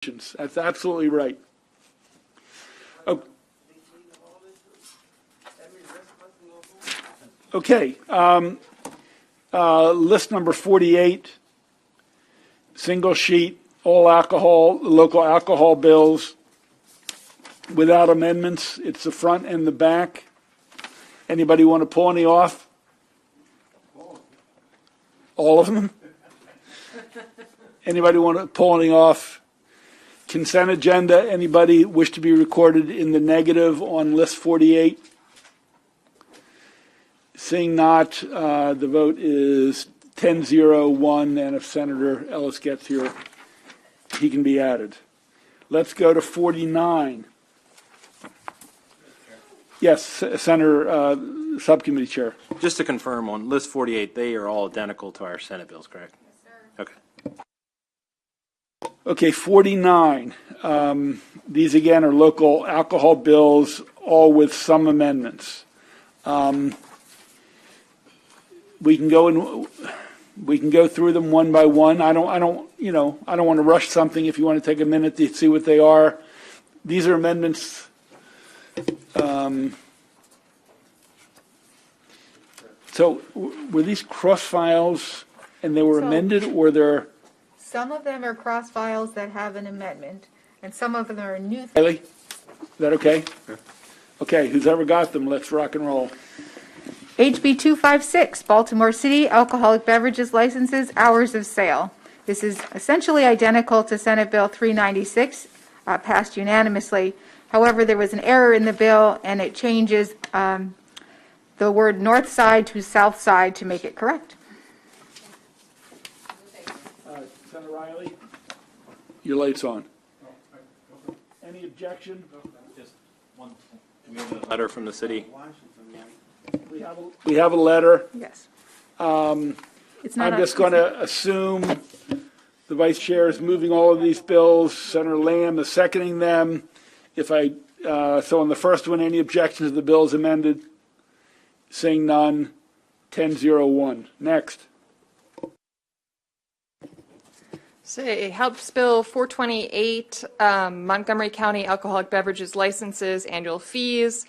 That's absolutely right. Oh. Okay. List number 48, single sheet, all alcohol, local alcohol bills without amendments. It's the front and the back. Anybody want to pull any off? All of them? Anybody want to pull any off? Consent agenda. Anybody wish to be recorded in the negative on list 48? Seeing not, the vote is 10-0-1, and if Senator Ellis gets here, he can be added. Let's go to 49. Yes, Senator, Subcommittee Chair. Just to confirm, on list 48, they are all identical to our Senate bills, correct? Yes, sir. Okay. Okay, 49. These again are local alcohol bills, all with some amendments. We can go through them one by one. I don't want to rush something. If you want to take a minute to see what they are, these are amendments. So were these cross files and they were amended, or they're? Some of them are cross files that have an amendment, and some of them are new. Riley, is that okay? Yeah. Okay, who's ever got them? Let's rock and roll. HB 256, Baltimore City Alcoholic Beverages Licenses, Hours of Sale. This is essentially identical to Senate Bill 396, passed unanimously. However, there was an error in the bill, and it changes the word north side to south side to make it correct. Senator Riley, your light's on. Any objection? Just one. We have a letter from the city. We have a letter. Yes. It's not. I'm just going to assume the vice chair is moving all of these bills. Senator Lamb is seconding them. So on the first one, any objection to the bills amended? Seeing none, 10-0-1. Next. So House Bill 428, Montgomery County Alcoholic Beverages Licenses, Annual Fees.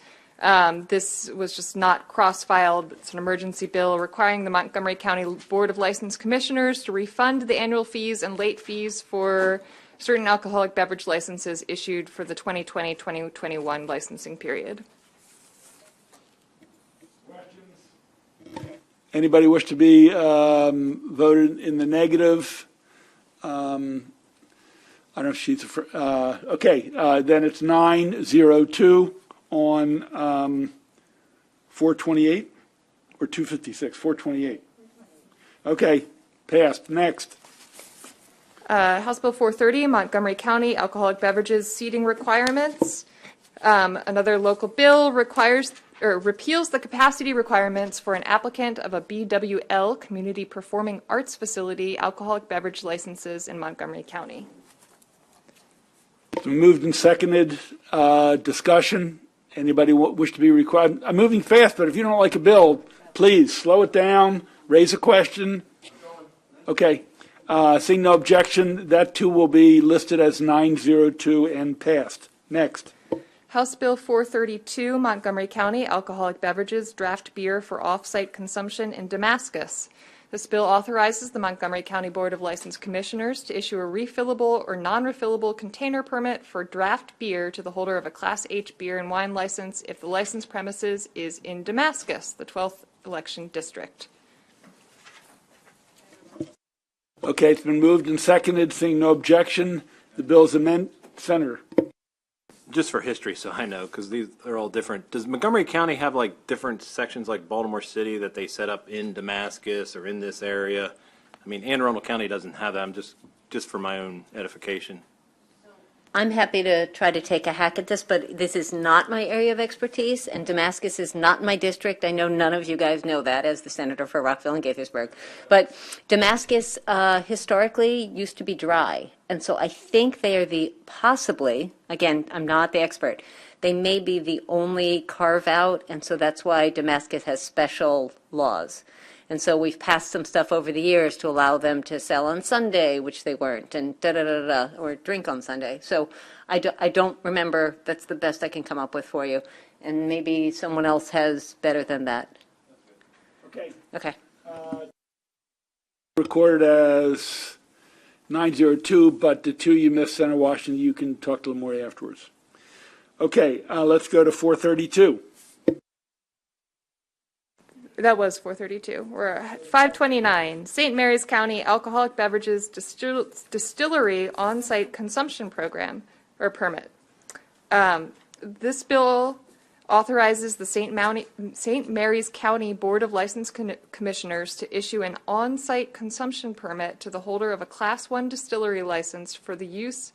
This was just not cross-filed. It's an emergency bill requiring the Montgomery County Board of License Commissioners to refund the annual fees and late fees for certain alcoholic beverage licenses issued for the 2020-2021 licensing period. Questions? Anybody wish to be voted in the negative? I don't know if she's okay. Then it's 9-0-2 on 428 or 256. 428. Okay, passed. Next. House Bill 430, Montgomery County Alcoholic Beverages Seating Requirements. Another local bill repeals the capacity requirements for an applicant of a BWL, Community Performing Arts Facility, alcoholic beverage licenses in Montgomery County. It's been moved and seconded. Discussion. Anybody wish to be required? I'm moving fast, but if you don't like a bill, please slow it down, raise a question. Okay. Seeing no objection, that too will be listed as 902 and passed. Next. House Bill 432, Montgomery County Alcoholic Beverages Draft Beer for Off-Site Consumption in Damascus. This bill authorizes the Montgomery County Board of License Commissioners to issue a refillable or non-refillable container permit for draft beer to the holder of a Class H beer and wine license if the license premises is in Damascus, the 12th election district. Okay, it's been moved and seconded. Seeing no objection, the bill is amended. Senator. Just for history, so I know, because these are all different. Does Montgomery County have like different sections like Baltimore City that they set up in Damascus or in this area? I mean, Anne Arundel County doesn't have that. I'm just for my own edification. I'm happy to try to take a hack at this, but this is not my area of expertise, and Damascus is not my district. I know none of you guys know that as the senator for Rockville and Gaithersburg. But Damascus historically used to be dry, and so I think they are possibly, again, I'm not the expert, they may be the only carve-out, and so that's why Damascus has special laws. And so we've passed some stuff over the years to allow them to sell on Sunday, which they weren't, and da-da-da-da, or drink on Sunday. So I don't remember. That's the best I can come up with for you. And maybe someone else has better than that. Okay. Okay. Recorded as 902, but the two you missed, Center Washington, you can talk to Lamore afterwards. Okay, let's go to 432. That was 432. We're at 529, St. Mary's County Alcoholic Beverages Distillery On-Site Consumption Program, or Permit. This bill authorizes the St. Mary's County Board of License Commissioners to issue an on-site consumption permit to the holder of a Class 1 distillery license for the use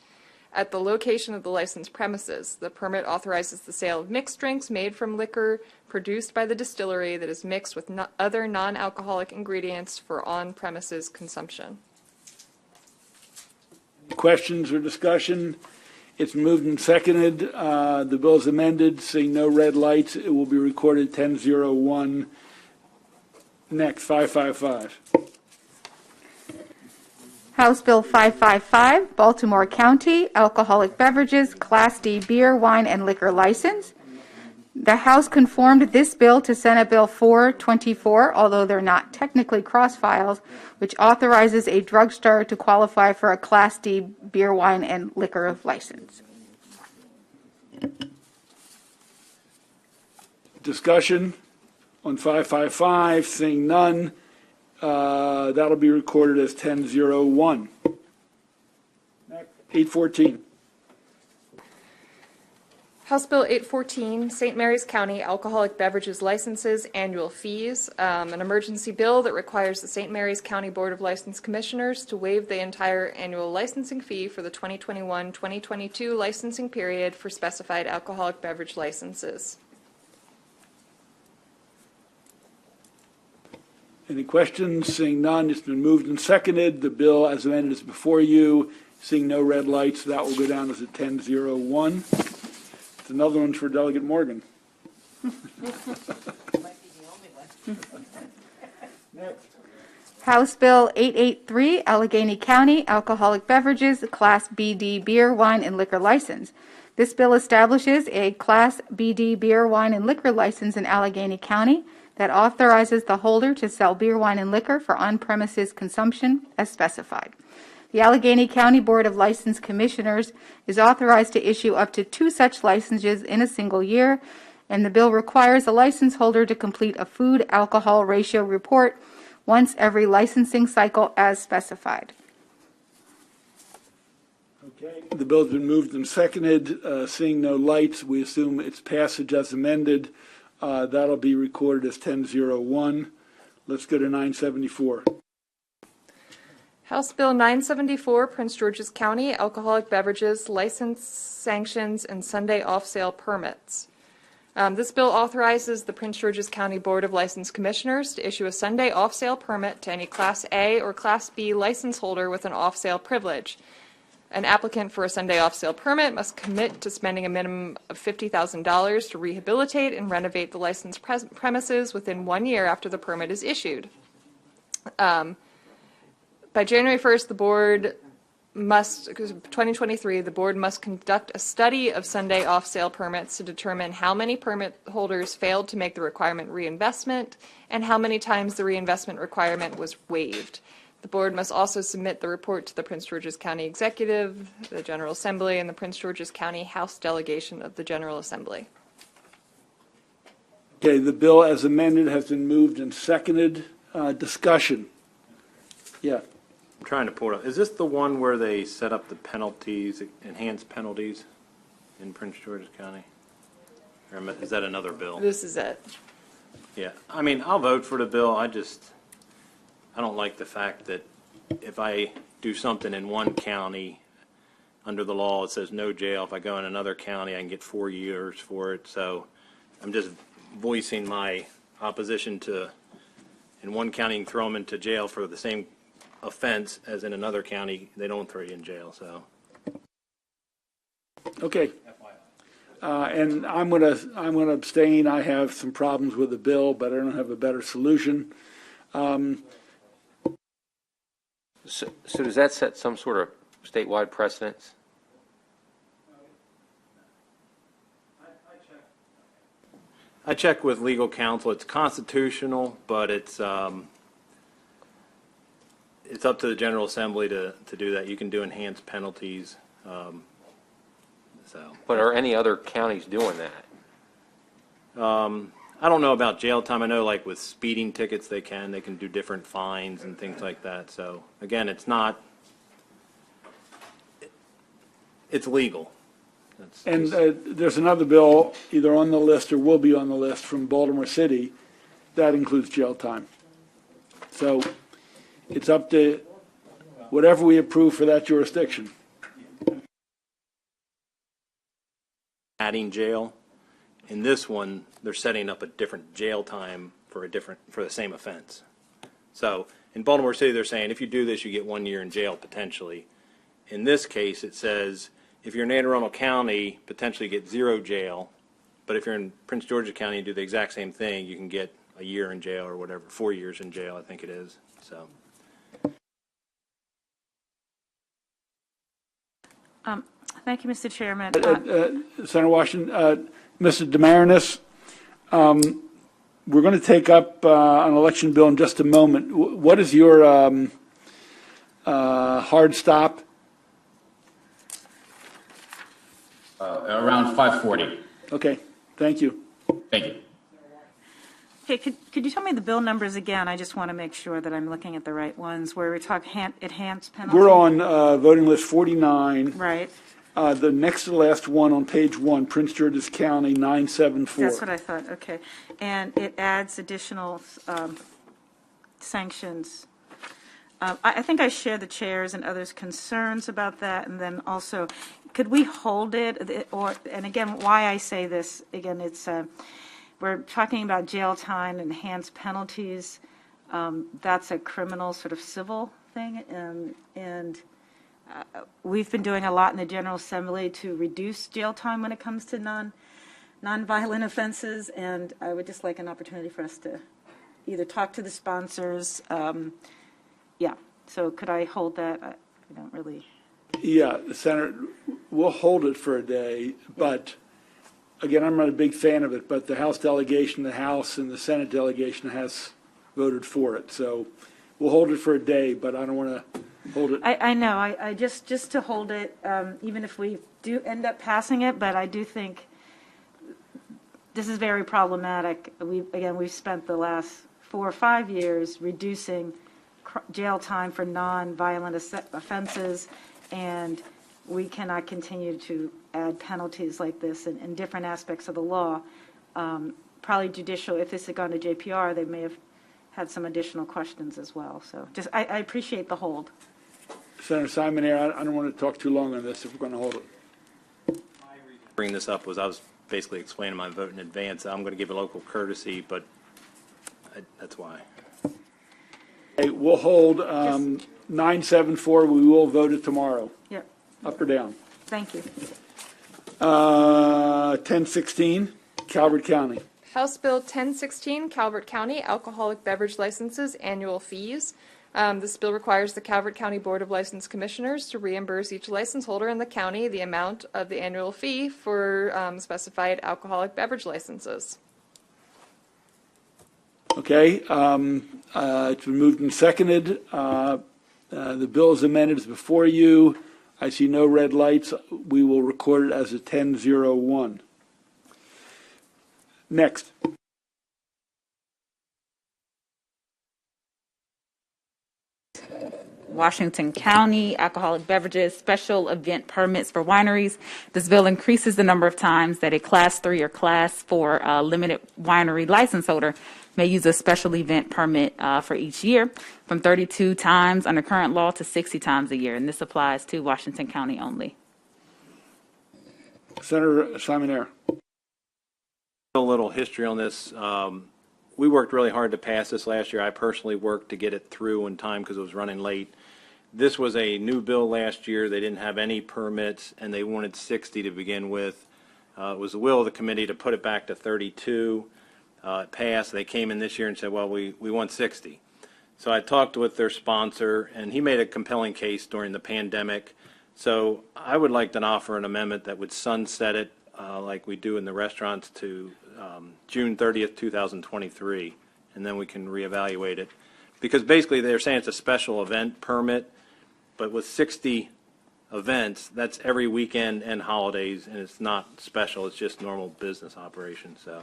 at the location of the licensed premises. The permit authorizes the sale of mixed drinks made from liquor produced by the distillery that is mixed with other non-alcoholic ingredients for on-premises consumption. Questions or discussion? It's moved and seconded. The bill is amended. Seeing no red lights, it will be recorded 10-01. Next, 555. House Bill 555, Baltimore County Alcoholic Beverages Class D Beer, Wine, and Liquor License. The House conformed this bill to Senate Bill 424, although they're not technically cross-files, which authorizes a drugstore to qualify for a Class D beer, wine, and liquor license. Discussion on 555, seeing none, that'll be recorded as 10-01. 814. House Bill 814, St. Mary's County Alcoholic Beverages Licenses Annual Fees, an emergency bill that requires the St. Mary's County Board of License Commissioners to waive the entire annual licensing fee for the 2021-2022 licensing period for specified alcoholic beverage licenses. Any questions? Seeing none, it's been moved and seconded. The bill as amended is before you. Seeing no red lights, that will go down as a 10-01. It's another one for Delegate Morgan. Next. House Bill 883, Allegheny County Alcoholic Beverages Class BD Beer, Wine, and Liquor License. This bill establishes a Class BD Beer, Wine, and Liquor License in Allegheny County that authorizes the holder to sell beer, wine, and liquor for on-premises consumption as specified. The Allegheny County Board of License Commissioners is authorized to issue up to 2 such licenses in a single year, and the bill requires a license holder to complete a food-alcohol ratio report once every licensing cycle as specified. Okay. The bill's been moved and seconded. Seeing no lights, we assume its passage as amended. That'll be recorded as 10-01. Let's go to 974. House Bill 974, Prince George's County Alcoholic Beverages License Sanctions and Sunday Off-Sale Permits. This bill authorizes the Prince George's County Board of License Commissioners to issue a Sunday off-sale permit to any Class A or Class B license holder with an off-sale privilege. An applicant for a Sunday off-sale permit must commit to spending a minimum of $50,000 to rehabilitate and renovate the licensed premises within 1 year after the permit is issued. By January 1st, the board must, 2023, the board must conduct a study of Sunday off-sale permits to determine how many permit holders failed to make the requirement reinvestment and how many times the reinvestment requirement was waived. The board must also submit the report to the Prince George's County Executive, the General Assembly, and the Prince George's County House Delegation of the General Assembly. Okay, the bill as amended has been moved and seconded. Discussion. Yeah. I'm trying to pull it up. Is this the one where they set up the penalties, enhanced penalties in Prince George's County? Or is that another bill? This is it. Yeah, I mean, I'll vote for the bill. I don't like the fact that if I do something in one county, under the law, it says no jail. If I go in another county, I can get 4 years for it. So I'm just voicing my opposition to, in one county, you can throw them into jail for the same offense as in another county, they don't throw you in jail. So. Okay. And I'm gonna abstain. I have some problems with the bill, but I don't have a better solution. So does that set some sort of statewide precedence? I checked with legal counsel. It's constitutional, but it's up to the General Assembly to do that. You can do enhanced penalties. But are any other counties doing that? I don't know about jail time. I know like with speeding tickets they can do different fines and things like that. So again, it's legal. And there's another bill either on the list or will be on the list from Baltimore City that includes jail time. So it's up to whatever we approve for that jurisdiction. Adding jail. In this one, they're setting up a different jail time for the same offense. So in Baltimore City, they're saying if you do this, you get 1 year in jail potentially. In this case, it says if you're in Anne Arundel County, potentially get 0 jail. But if you're in Prince George's County and do the exact same thing, you can get a year in jail or whatever, 4 years in jail, I think it is. So. Thank you, Mr. Chairman. Senator Washington, Mr. Demarinis, we're going to take up an election bill in just a moment. What is your hard stop? Around 5:40. Okay, thank you. Thank you. Hey, could you tell me the bill numbers again? I just want to make sure that I'm looking at the right ones, where we talk enhanced penalty. We're on voting list 49. Right. The next to the last one on page 1, Prince George's County, 974. That's what I thought, okay. And it adds additional sanctions. I think I share the chair's and others' concerns about that, and then also, could we hold it, and again, why I say this, again, it's, we're talking about jail time, enhanced penalties. That's a criminal sort of civil thing, and we've been doing a lot in the General Assembly to reduce jail time when it comes to non-violent offenses, and I would just like an opportunity for us to either talk to the sponsors. Yeah, so could I hold that? I don't really. Yeah, Senator, we'll hold it for a day, but again, I'm not a big fan of it, but the House delegation, the House and the Senate delegation has voted for it. So we'll hold it for a day, but I don't want to hold it. I know, I just to hold it, even if we do end up passing it, but I do think this is very problematic. We've spent the last 4 or 5 years reducing jail time for non-violent offenses, and we cannot continue to add penalties like this in different aspects of the law. Probably judicial, if this had gone to JPR, they may have had some additional questions as well. So just, I appreciate the hold. Senator Simon here, I don't want to talk too long on this if we're going to hold it. Bring this up was I was basically explaining my vote in advance. I'm going to give a local courtesy, but that's why. Okay, we'll hold 974. We will vote it tomorrow. Yep. Up or down? Thank you. 1016, Calvert County. House Bill 1016, Calvert County Alcoholic Beverage Licenses Annual Fees. This bill requires the Calvert County Board of License Commissioners to reimburse each license holder in the county the amount of the annual fee for specified alcoholic beverage licenses. Okay, it's been moved and seconded. The bill is amended. It's before you. I see no red lights. We will record it as a 10-01. Next. Washington County alcoholic beverages special event permits for wineries. This bill increases the number of times that a Class 3 or Class 4 limited winery license holder may use a special event permit for each year, from 32 times under current law to 60 times a year, and this applies to Washington County only. Senator Simon Ayer. A little history on this. We worked really hard to pass this last year. I personally worked to get it through in time because it was running late. This was a new bill last year. They didn't have any permits, and they wanted 60 to begin with. It was the will of the committee to put it back to 32. It passed. They came in this year and said, well, we want 60. So I talked with their sponsor, and he made a compelling case during the pandemic. So I would like to offer an amendment that would sunset it, like we do in the restaurants, to June 30th, 2023, and then we can reevaluate it. Because basically they're saying it's a special event permit, but with 60 events, that's every weekend and holidays, and it's not special, it's just normal business operation, so.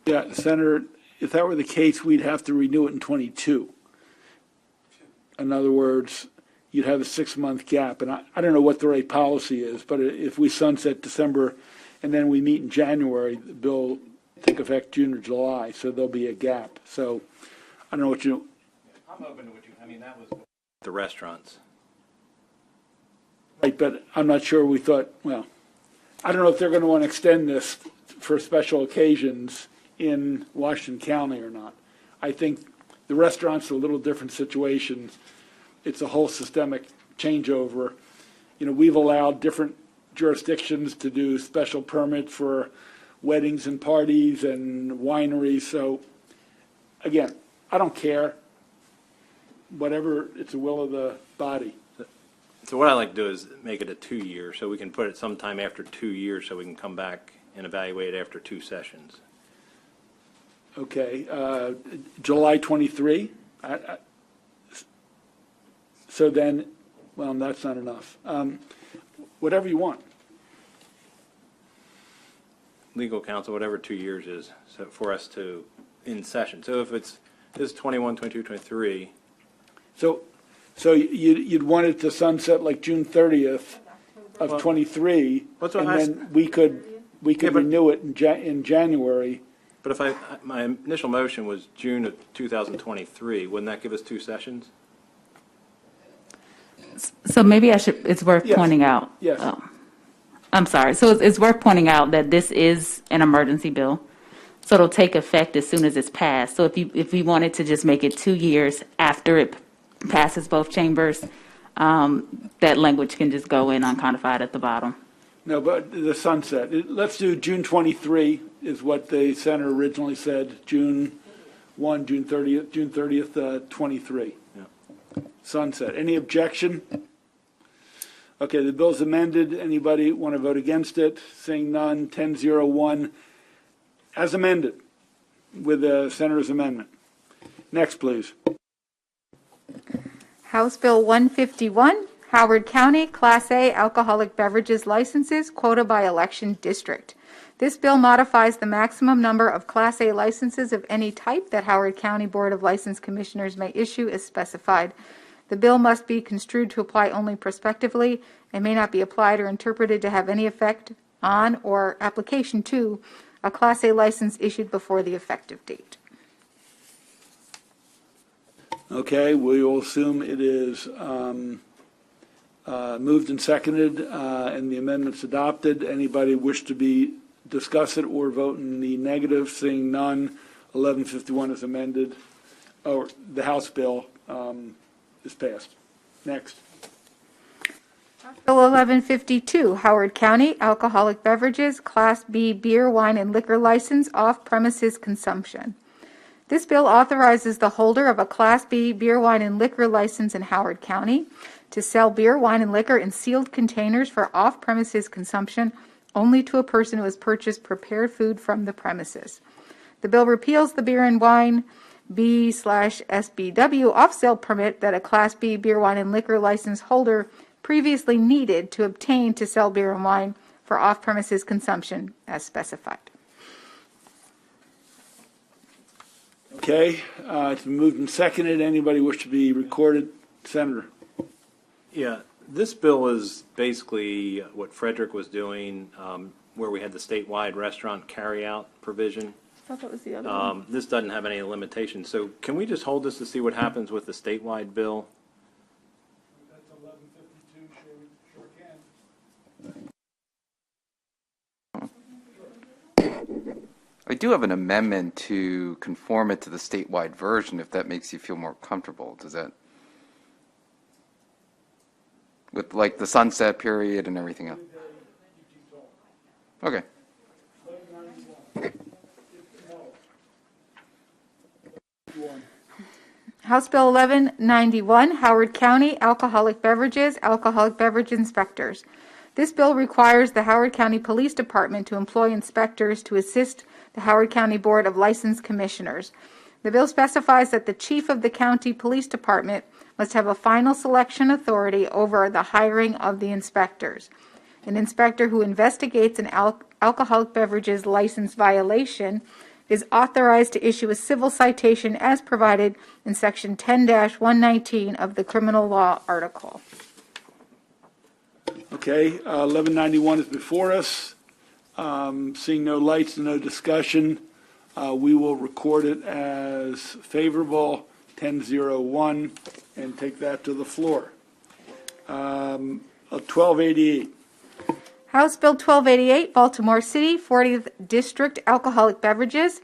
Yeah, Senator, if that were the case, we'd have to renew it in '22. In other words, you'd have a 6-month gap, and I don't know what the right policy is, but if we sunset December and then we meet in January, the bill will take effect June or July, so there'll be a gap. So I don't know what you. I'm open to what you, I mean, that was the restaurants. Right, but I'm not sure we thought, well, I don't know if they're going to want to extend this for special occasions in Washington County or not. I think the restaurant's a little different situation. It's a whole systemic changeover. You know, we've allowed different jurisdictions to do special permits for weddings and parties and wineries. So, again, I don't care. Whatever, it's the will of the body. So what I like to do is make it a 2-year, so we can put it sometime after 2 years, so we can come back and evaluate it after 2 sessions. Okay, July 23. So then, well, that's not enough. Whatever you want. Legal counsel, whatever 2 years is, so for us to, in session. So if it's 21, 22, 23, So you'd want it to sunset like June 30th of '23, That's and what I then we could Yeah, but- renew it in January. but if my initial motion was June of 2023, wouldn't that give us 2 sessions? So maybe it's worth Yes. pointing out. Yes. I'm sorry. So it's worth pointing out that this is an emergency bill. So it'll take effect as soon as it's passed. So if we wanted to just make it 2 years after it passes both chambers, that language can just go in uncodified at the bottom. No, but the sunset, let's do June 23 is what the senator originally said, June 30th, 23. Yeah. Sunset. Any objection? Okay, the bill's amended. Anybody want to vote against it? Seeing none, 10-0-1, as amended with the senator's amendment. Next, please. House Bill 151, Howard County Class A alcoholic beverages licenses, quota by election district. This bill modifies the maximum number of Class A licenses of any type that Howard County Board of License Commissioners may issue as specified. The bill must be construed to apply only prospectively and may not be applied or interpreted to have any effect on or application to a Class A license issued before the effective date. Okay, we will assume it is moved and seconded, and the amendment's adopted. Anybody wish to discuss it or vote in the negative? Seeing none, 1151 is amended, or the House bill is passed. Next. Bill 1152, Howard County Alcoholic Beverages Class B Beer, Wine, and Liquor License Off-Premises Consumption. This bill authorizes the holder of a Class B beer, wine, and liquor license in Howard County to sell beer, wine, and liquor in sealed containers for off-premises consumption only to a person who has purchased prepared food from the premises. The bill repeals the beer and wine B/SBW off-sale permit that a Class B beer, wine, and liquor license holder previously needed to obtain to sell beer and wine for off-premises consumption as specified. Okay, it's been moved and seconded. Anybody wish to be recorded? Senator. Yeah, this bill is basically what Frederick was doing, where we had the statewide restaurant carryout provision. I thought that was the other one. This doesn't have any limitations, so can we just hold this to see what happens with the statewide bill? That's 1152, sure can. I do have an amendment to conform it to the statewide version, if that makes you feel more comfortable. Does that? With like the sunset period and everything else? Okay. House Bill 1191, Howard County Alcoholic Beverage Inspectors. This bill requires the Howard County Police Department to employ inspectors to assist the Howard County Board of License Commissioners. The bill specifies that the chief of the county police department must have a final selection authority over the hiring of the inspectors. An inspector who investigates an alcoholic beverages license violation is authorized to issue a civil citation as provided in Section 10-119 of the criminal law article. Okay, 1191 is before us. Seeing no lights and no discussion, we will record it as favorable, 10-01, and take that to the floor. 1288. House Bill 1288, Baltimore City, 40th District Alcoholic Beverages.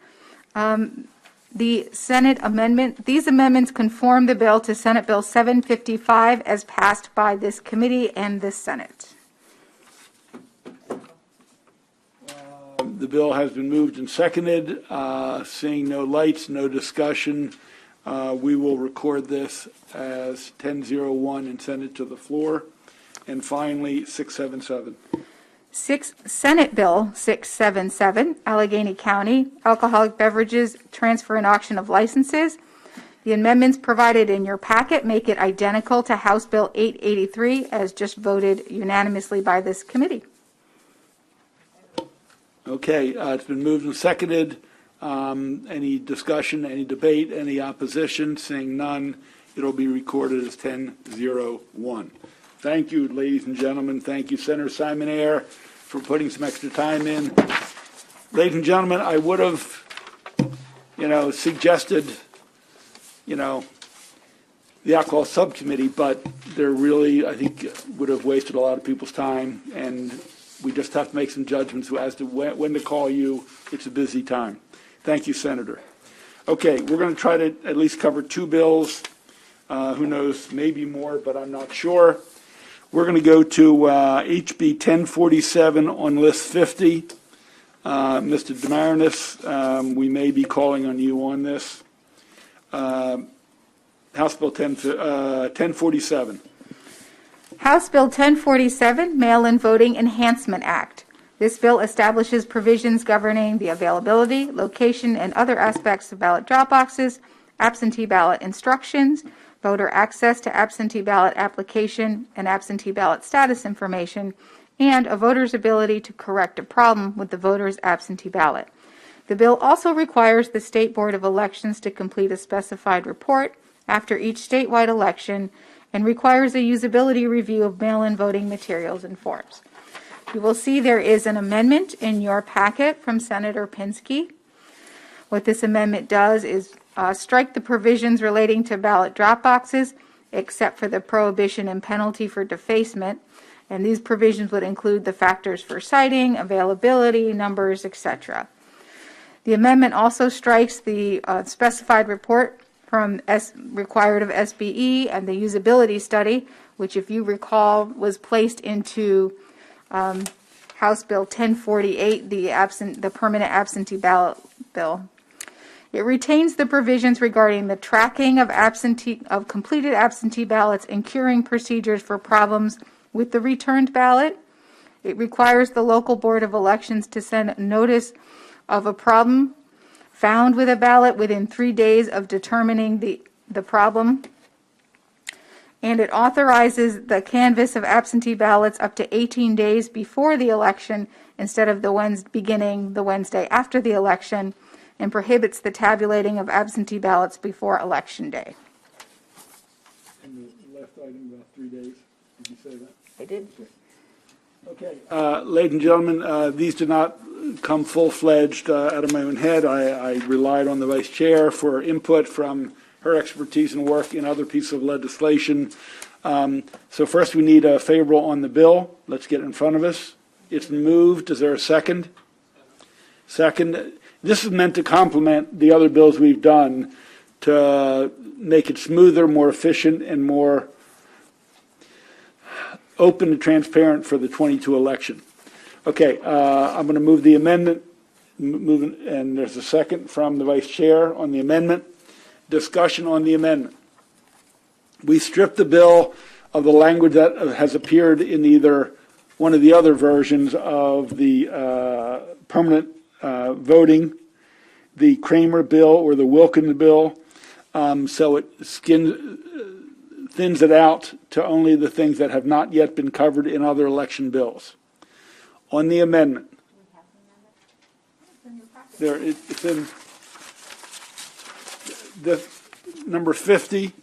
The Senate amendment, these amendments conform the bill to Senate Bill 755 as passed by this committee and this Senate. The bill has been moved and seconded. Seeing no lights, no discussion, we will record this as 10-01 and send it to the floor. And finally, 677. Senate Bill 677, Allegheny County Alcoholic Beverages Transfer and Auction of Licenses. The amendments provided in your packet make it identical to House Bill 883 as just voted unanimously by this committee. Okay, it's been moved and seconded. Any discussion, any debate, any opposition? Seeing none, it'll be recorded as 10-01. Thank you, ladies and gentlemen. Thank you, Senator Simon Ayer, for putting some extra time in. Ladies and gentlemen, I would have, suggested, the alcohol subcommittee, but they're really, I think, would have wasted a lot of people's time, and we just have to make some judgments as to when to call you. It's a busy time. Thank you, Senator. Okay, we're going to try to at least cover two bills. Who knows, maybe more, but I'm not sure. We're going to go to HB 1047 on list 50. Mr. Demarinis, we may be calling on you on this. House Bill 1047. House Bill 1047, Mail-in Voting Enhancement Act. This bill establishes provisions governing the availability, location, and other aspects of ballot drop boxes, absentee ballot instructions, voter access to absentee ballot application and absentee ballot status information, and a voter's ability to correct a problem with the voter's absentee ballot. The bill also requires the State Board of Elections to complete a specified report after each statewide election and requires a usability review of mail-in voting materials and forms. You will see there is an amendment in your packet from Senator Pinsky. What this amendment does is strike the provisions relating to ballot drop boxes, except for the prohibition and penalty for defacement. And these provisions would include the factors for citing, availability, numbers, etc. The amendment also strikes the specified report required of SBE and the usability study, which, if you recall, was placed into House Bill 1048, the permanent absentee ballot bill. It retains the provisions regarding the tracking of completed absentee ballots and curing procedures for problems with the returned ballot. It requires the local board of elections to send notice of a problem found with a ballot within 3 days of determining the problem. And it authorizes the canvass of absentee ballots up to 18 days before the election instead of beginning the Wednesday after the election, and prohibits the tabulating of absentee ballots before Election Day. And the last item, about 3 days. Did you say that? I did. Okay. Ladies and gentlemen, these did not come full-fledged out of my own head. I relied on the vice chair for input from her expertise and work in other pieces of legislation. So first we need a favorable on the bill. Let's get it in front of us. It's moved. Is there a second? Second. This is meant to complement the other bills we've done to make it smoother, more efficient, and more open and transparent for the 22 election. Okay, I'm going to move the amendment, and there's a second from the vice chair on the amendment. discussion on the amendment. We stripped the bill of the language that has appeared in either one of the other versions of the permanent voting, the Kramer bill or the Wilkins bill. So it thins it out to only the things that have not yet been covered in other election bills. On the amendment, there it's in the number 50,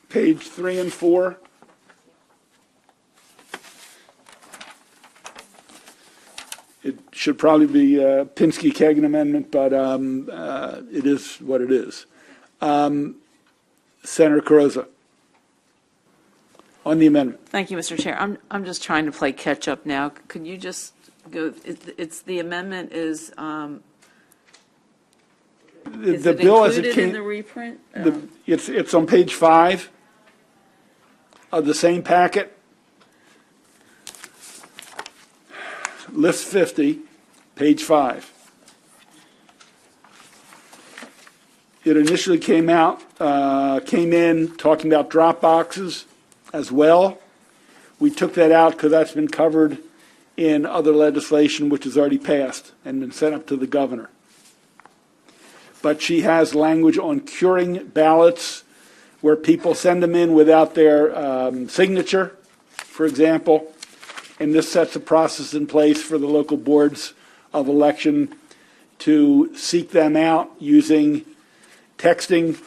page 3 and 4. It should probably be a Pinsky-Kagan amendment, but it is what it is. Senator Carrozza, on the amendment. Thank you, Mr. Chair. I'm just trying to play catch up now. Could you just go? It's the amendment is. Is The it bill as it included came, in the reprint? it's on page 5 of the same packet. List 50, page 5. It initially came in talking about drop boxes as well. We took that out because that's been covered in other legislation which has already passed and been sent up to the governor. But she has language on curing ballots where people send them in without their signature, for example. And this sets a process in place for the local boards of election to seek them out using texting,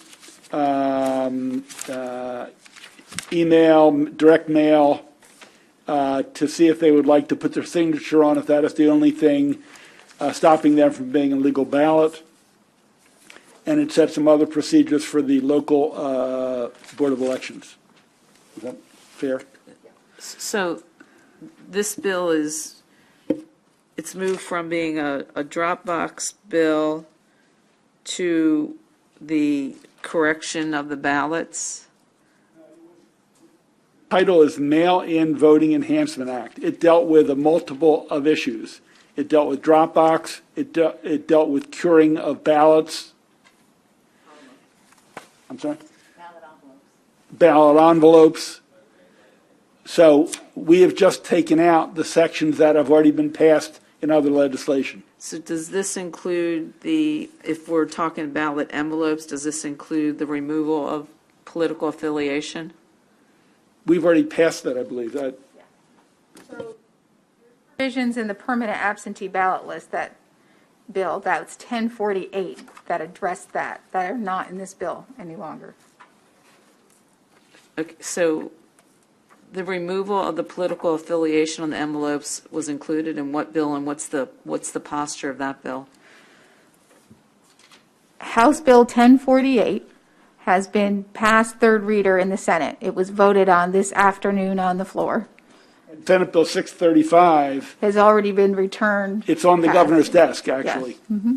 email, direct mail, to see if they would like to put their signature on, if that is the only thing stopping them from being a legal ballot. And it sets some other procedures for the local Board of Elections. Is that fair? So this bill it's moved from being a Dropbox bill to the correction of the ballots. Title is Mail-In Voting Enhancement Act. It dealt with a multiple of issues. It dealt with Dropbox. It dealt with curing of ballots. I'm sorry? Ballot envelopes. So we have just taken out the sections that have already been passed in other legislation. So does this include if we're talking ballot envelopes, does this include the removal of political affiliation? We've already passed that, I believe. Provisions in the permanent absentee ballot list, that bill, that's 1048, that address that are not in this bill any longer. Okay, so the removal of the political affiliation on the envelopes was included in what bill, and what's the posture of that bill? House Bill 1048 has been passed third reader in the Senate. It was voted on this afternoon on the floor. Senate Bill 635. Has already been returned. It's on the passed. governor's desk, actually. Yes. Mm-hmm.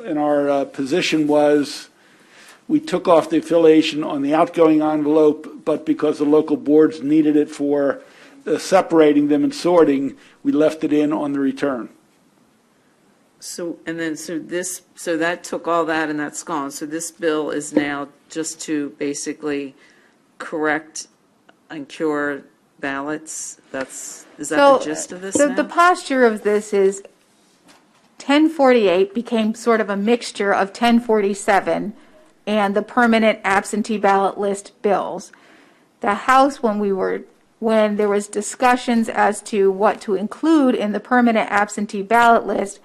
And our position was we took off the affiliation on the outgoing envelope, but because the local boards needed it for separating them and sorting, we left it in on the return. So that took all that and that's gone. So this bill is now just to basically correct and cure ballots. Is that the gist of this now? The posture of this is 1048 became sort of a mixture of 1047 and the permanent absentee ballot list bills. The House, when there was discussions as to what to include in the permanent absentee ballot list,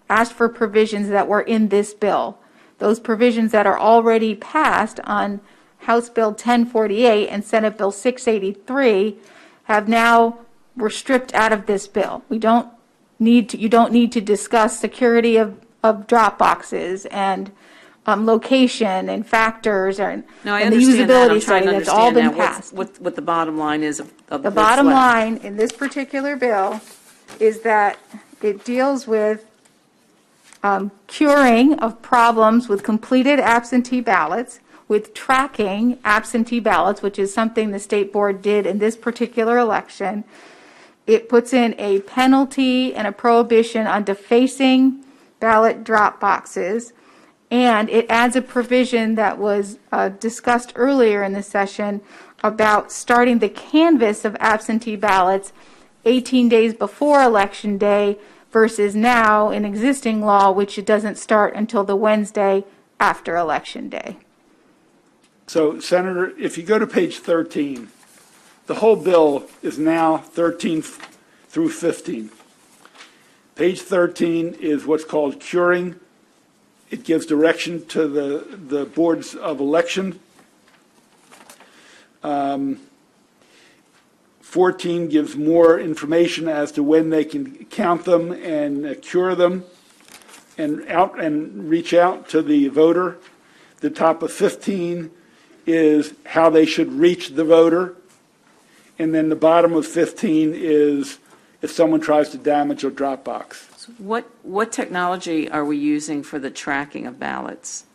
asked for provisions that were in this bill. Those provisions that are already passed on House Bill 1048 and Senate Bill 683 were stripped out of this bill. You don't need to discuss security of drop boxes and location and factors and the usability study. That's all been passed. What the bottom line is of the bottom line in this particular bill is that it deals with curing of problems with completed absentee ballots, with tracking absentee ballots, which is something the state board did in this particular election. It puts in a penalty and a prohibition on defacing ballot drop boxes. And it adds a provision that was discussed earlier in the session about starting the canvass of absentee ballots 18 days before Election Day versus now in existing law, which it doesn't start until the Wednesday after Election Day. So, Senator, if you go to page 13, the whole bill is now 13 through 15. Page 13 is what's called curing. It gives direction to the boards of election. 14 gives more information as to when they can count them and cure them and reach out to the voter. The top of 15 is how they should reach the voter. And then the bottom of 15 is if someone tries to damage a drop box. What technology are we using for the tracking of ballots?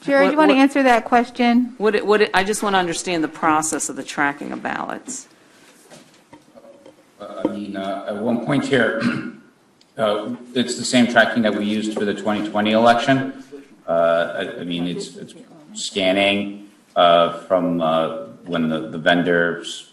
Jerry, do you want to answer that question? I just want to understand the process of the tracking of ballots. At one point here, it's the same tracking that we used for the 2020 election. It's scanning from when the vendors,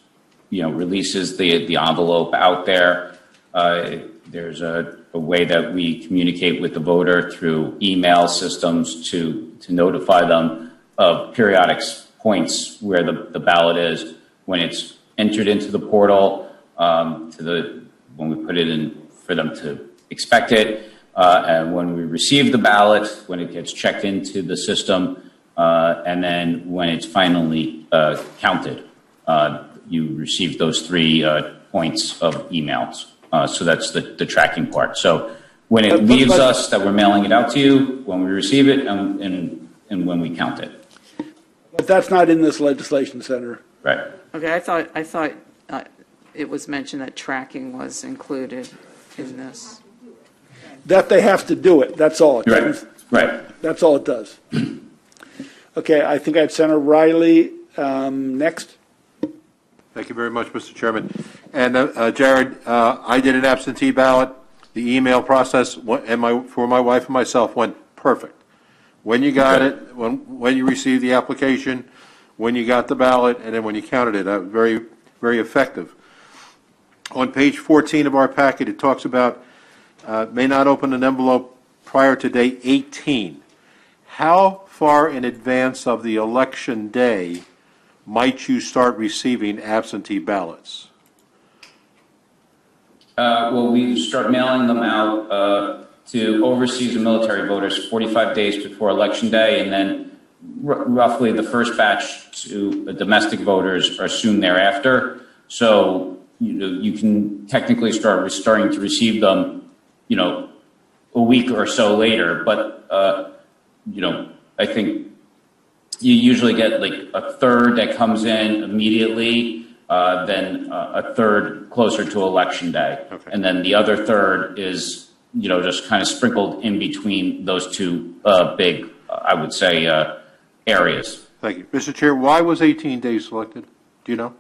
releases the envelope out there. There's a way that we communicate with the voter through email systems to notify them of periodic points where the ballot is when it's entered into the portal, when we put it in for them to expect it, and when we receive the ballot, when it gets checked into the system, and then when it's finally counted. You receive those 3 points of emails. So that's the tracking part. So when it leaves us, that we're mailing it out to you, when we receive it, and when we count it. But that's not in this legislation, Senator. Right. Okay, I thought it was mentioned that tracking was included in this. That they have to do it, that's all. Right. That's all it does. Okay, I think I have Senator Riley next. Thank you very much, Mr. Chairman. And Jared, I did an absentee ballot. The email process for my wife and myself went perfect. When you got it, when you received the application, when you got the ballot, and then when you counted it, very, very effective. On page 14 of our packet, it talks about may not open an envelope prior to day 18. How far in advance of the election day might you start receiving absentee ballots? We start mailing them out to overseas and military voters 45 days before Election Day, and then roughly the first batch to domestic voters are soon thereafter. So you can technically starting to receive them, a week or so later. But I think you usually get like a third that comes in immediately, then a third closer to Election Day. Okay. And then the other third is, just kind of sprinkled in between those 2 big, I would say, areas. Thank you. Mr. Chair, why was 18 days selected? Do you know?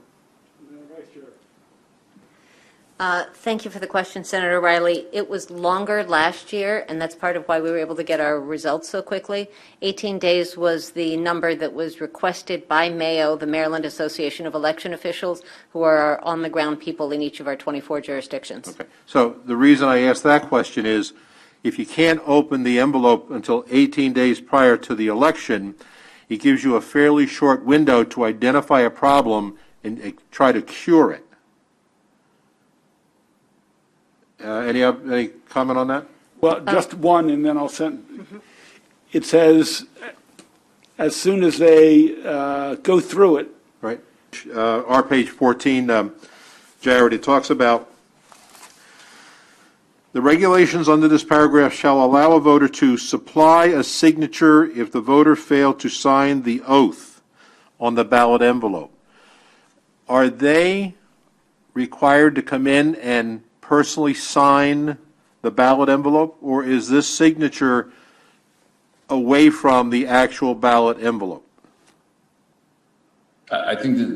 Thank you for the question, Senator Riley. It was longer last year, and that's part of why we were able to get our results so quickly. 18 days was the number that was requested by Mayo, the Maryland Association of Election Officials, who are our on-the-ground people in each of our 24 jurisdictions. Okay. So the reason I asked that question is, if you can't open the envelope until 18 days prior to the election, it gives you a fairly short window to identify a problem and try to cure it. Any comment on that? Well, just one, and then I'll send. It says, as soon as they go through it. Right. Our page 14, Jared, it talks about the regulations under this paragraph shall allow a voter to supply a signature if the voter failed to sign the oath on the ballot envelope. Are they required to come in and personally sign the ballot envelope, or is this signature away from the actual ballot envelope? I think that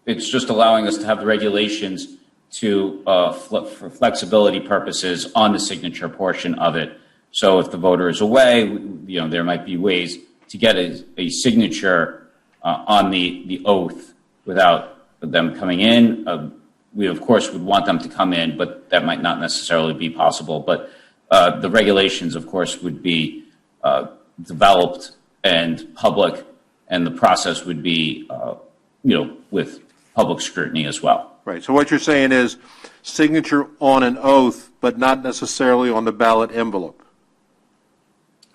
it's just allowing us to have the regulations to, for flexibility purposes on the signature portion of it. So if the voter is away, there might be ways to get a signature on the oath without them coming in. We, of course, would want them to come in, but that might not necessarily be possible. But the regulations, of course, would be developed and public, and the process would be, with public scrutiny as well. Right, so what you're saying is signature on an oath, but not necessarily on the ballot envelope.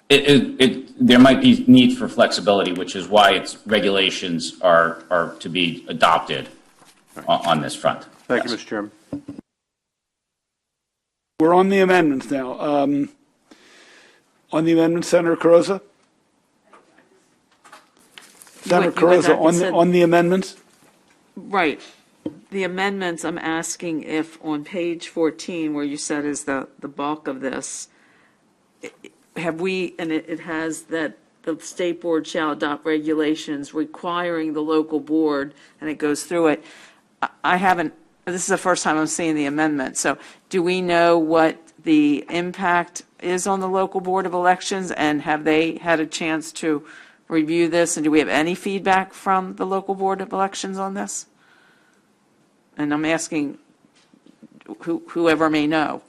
There might be need for flexibility, which is why its regulations are to be adopted on this front. Thank you, Mr. Chairman. We're on the amendments now. On the amendment, Senator Carrozza? Senator Carrozza, on the amendments? Right. The amendments, I'm asking if on page 14, where you said is the bulk of this, have we, and it has that the state board shall adopt regulations requiring the local board, and it goes through it. I haven't, this is the first time I'm seeing the amendment. So do we know what the impact is on the local board of elections, and have they had a chance to review this, and do we have any feedback from the local board of elections on this? And I'm asking whoever may know.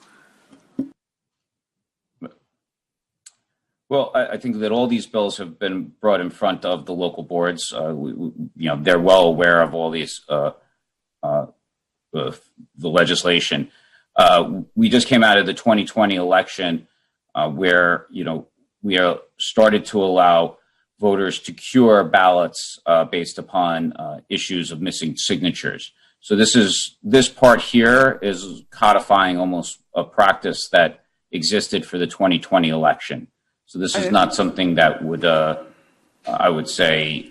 Well, I think that all these bills have been brought in front of the local boards. They're well aware of all these, the legislation. We just came out of the 2020 election where, we are started to allow voters to cure ballots based upon issues of missing signatures. So this part here is codifying almost a practice that existed for the 2020 election. So this is not something that would, I would say,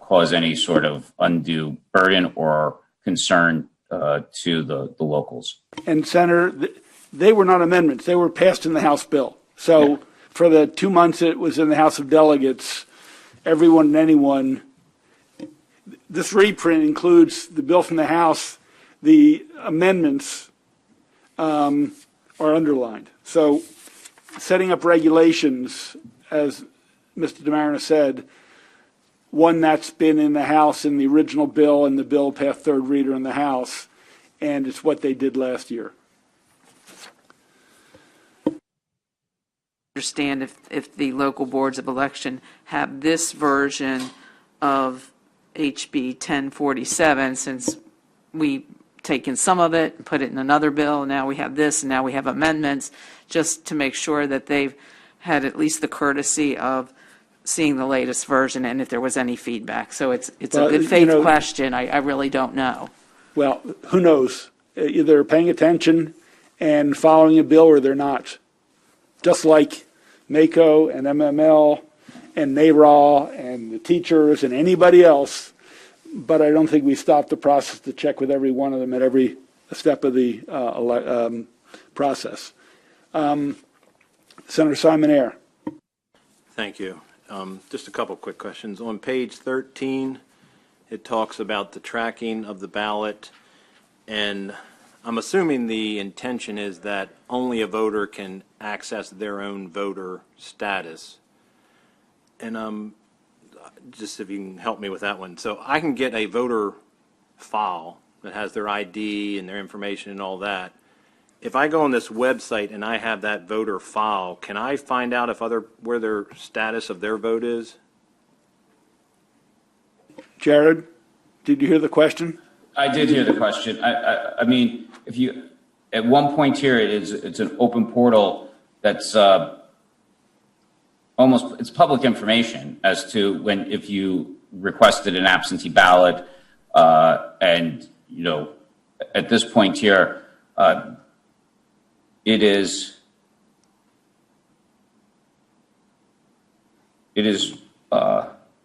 cause any sort of undue burden or concern to the locals. And Senator, they were not amendments. They were passed in the House bill. So for the 2 months it was in the House of Delegates, everyone and anyone, this reprint includes the bill from the House. The amendments are underlined. So setting up regulations, as Mr. DeMarino said, one that's been in the House in the original bill, and the bill passed third reader in the House, and it's what they did last year. Understand if the local boards of election have this version of HB 1047, since we taken some of it and put it in another bill, now we have this, and now we have amendments, just to make sure that they've had at least the courtesy of seeing the latest version and if there was any feedback. So it's a good faith question. I really don't know. Well, who knows? Either they're paying attention and following a bill, or they're not. Just like MACO and MML and NARA and the teachers and anybody else. But I don't think we stopped the process to check with every one of them at every step of the process. Senator Simon Ayer. Thank you. Just a couple quick questions. On page 13, it talks about the tracking of the ballot, and I'm assuming the intention is that only a voter can access their own voter status. And just if you can help me with that one. So I can get a voter file that has their ID and their information and all that. If I go on this website and I have that voter file, can I find out where their status of their vote is? Jared, did you hear the question? I did hear the question. I mean, if you, at one point here, it's an open portal that's it's public information as to if you requested an absentee ballot, and at this point here, it is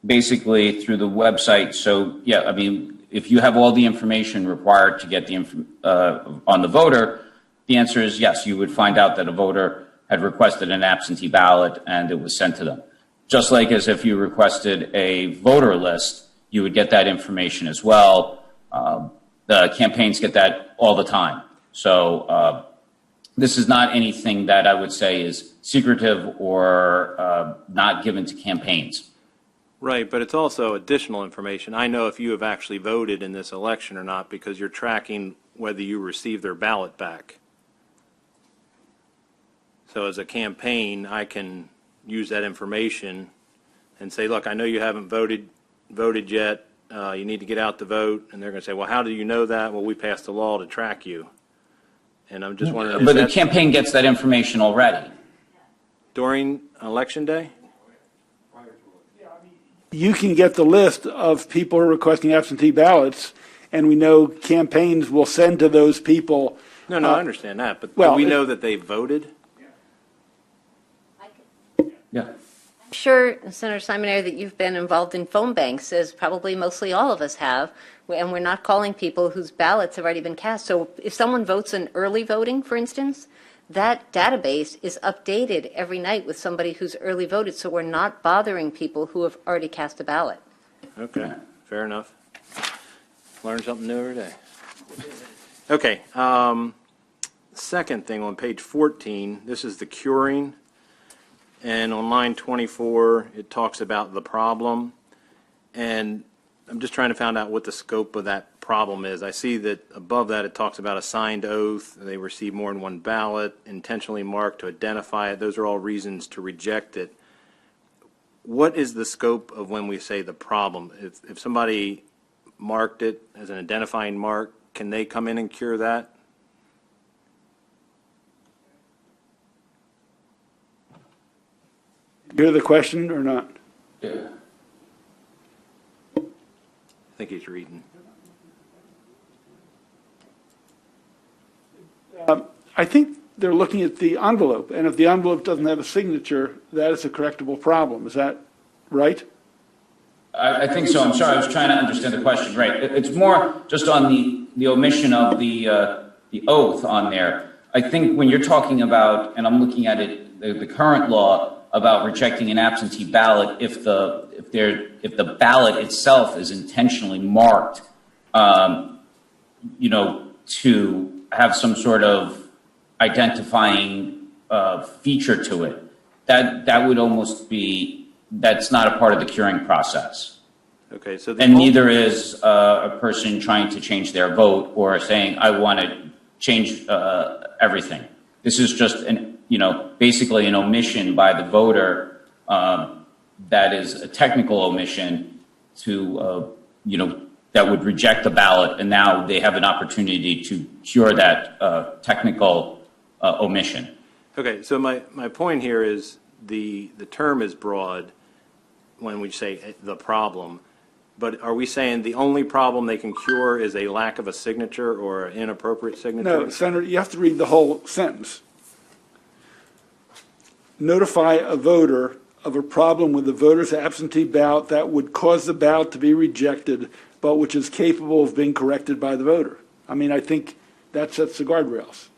basically through the website. So yeah, I mean, if you have all the information required to get on the voter, the answer is yes. You would find out that a voter had requested an absentee ballot and it was sent to them. Just like as if you requested a voter list, you would get that information as well. the campaigns get that all the time. So this is not anything that I would say is secretive or not given to campaigns. Right, but it's also additional information. I know if you have actually voted in this election or not because you're tracking whether you received their ballot back. So as a campaign, I can use that information and say, look, I know you haven't voted yet. You need to get out to vote. And they're going to say, well, how do you know that? Well, we passed a law to track you. And I'm just wondering. But the campaign gets that information already. During election day? You can get the list of people who are requesting absentee ballots, and we know campaigns will send to those people. No, I understand that, but well, do we know that they voted? Yeah. I'm sure, Senator Simonetti, that you've been involved in phone banks, as probably mostly all of us have, and we're not calling people whose ballots have already been cast. So if someone votes in early voting, for instance, that database is updated every night with somebody who's early voted, so we're not bothering people who have already cast a ballot. Okay, fair enough. Learn something new every day. Okay, second thing on page 14, this is the curing. And on line 24, it talks about the problem. And I'm just trying to find out what the scope of that problem is. I see that above that it talks about a signed oath, they receive more than one ballot, intentionally marked to identify it. Those are all reasons to reject it. What is the scope of when we say the problem? If somebody marked it as an identifying mark, can they come in and cure that? Hear the question or not? Yeah. I think he's reading. I think they're looking at the envelope, and if the envelope doesn't have a signature, that is a correctable problem. Is that right? I think so. I'm sorry. I was trying to understand the question. Right. It's more just on the omission of the oath on there. I think when you're talking about, and I'm looking at it, the current law about rejecting an absentee ballot, if the ballot itself is intentionally marked, to have some sort of identifying feature to it, that would almost be, that's not a part of the curing process. Okay, so and neither is a person trying to change their vote or saying, I want to change everything. This is just basically an omission by the voter that is a technical omission to, that would reject the ballot, and now they have an opportunity to cure that technical omission. Okay, so my point here is the term is broad when we say the problem, but are we saying the only problem they can cure is a lack of a signature or an inappropriate signature? No, Senator, you have to read the whole sentence. Notify a voter of a problem with the voter's absentee ballot that would cause the ballot to be rejected, but which is capable of being corrected by the voter. I mean, I think that sets the guardrails.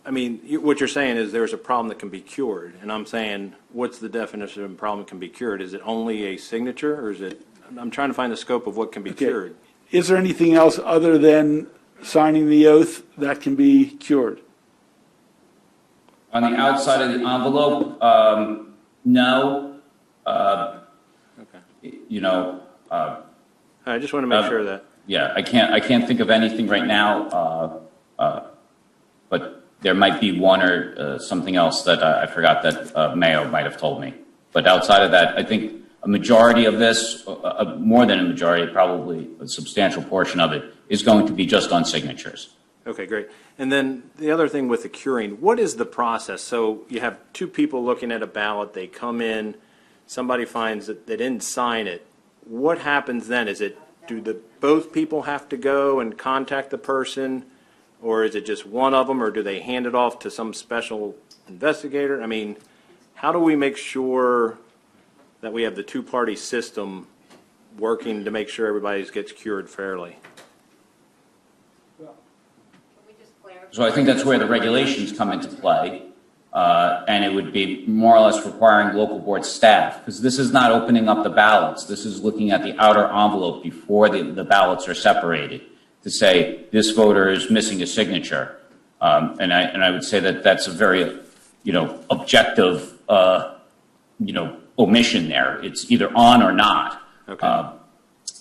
I mean, what you're saying is there's a problem that can be cured, and I'm saying, what's the definition of a problem that can be cured? Is it only a signature, or is it, I'm trying to find the scope of what can be cured. Is there anything else other than signing the oath that can be cured? On the outside of the envelope, no. I just want to make sure that. Yeah, I can't think of anything right now, but there might be one or something else that I forgot that Mayo might have told me. But outside of that, I think a majority of this, more than a majority, probably a substantial portion of it, is going to be just on signatures. Okay, great. And then the other thing with the curing, what is the process? So you have two people looking at a ballot, they come in, somebody finds that they didn't sign it. What happens then? Do both people have to go and contact the person, or is it just one of them, or do they hand it off to some special investigator? I mean, how do we make sure that we have the two-party system working to make sure everybody gets cured fairly? So I think that's where the regulations come into play. and it would be more or less requiring local board staff, because this is not opening up the ballots. This is looking at the outer envelope before the ballots are separated to say this voter is missing a signature. And I would say that that's a very, objective, omission there. It's either on or not. Okay.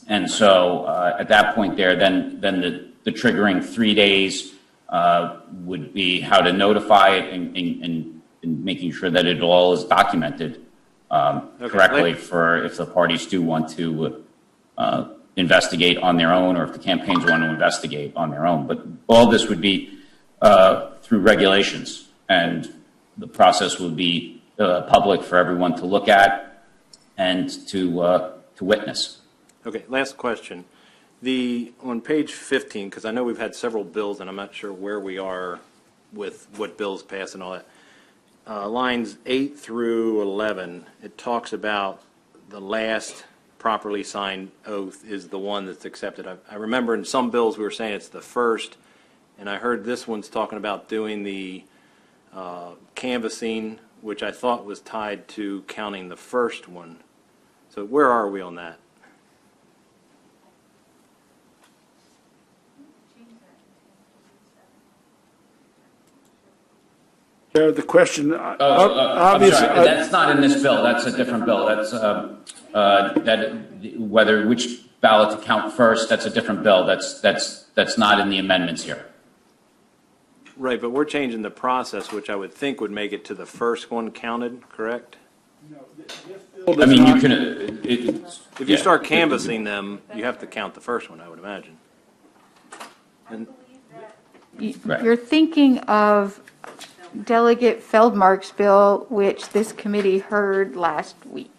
And so at that point there, then the triggering 3 days would be how to notify it and making sure that it all is documented correctly for if the parties do want to investigate on their own or if the campaigns want to investigate on their own. But all this would be through regulations, and the process would be public for everyone to look at and to witness. Okay, last question. On page 15, because I know we've had several bills, and I'm not sure where we are with what bills pass and all that. Lines 8 through 11, it talks about the last properly signed oath is the one that's accepted. I remember in some bills we were saying it's the first, and I heard this one's talking about doing the canvassing, which I thought was tied to counting the first one. So where are we on that? The question, Obviously, obviously, that's not in this bill. That's a different bill. That's which ballot to count first. That's a different bill. That's not in the amendments here. Right, but we're changing the process, which I would think would make it to the first one counted, correct? I mean, you can. If you start canvassing them, you have to count the first one, I would imagine. And Right. You're thinking of Delegate Feldmark's bill, which this committee heard last week.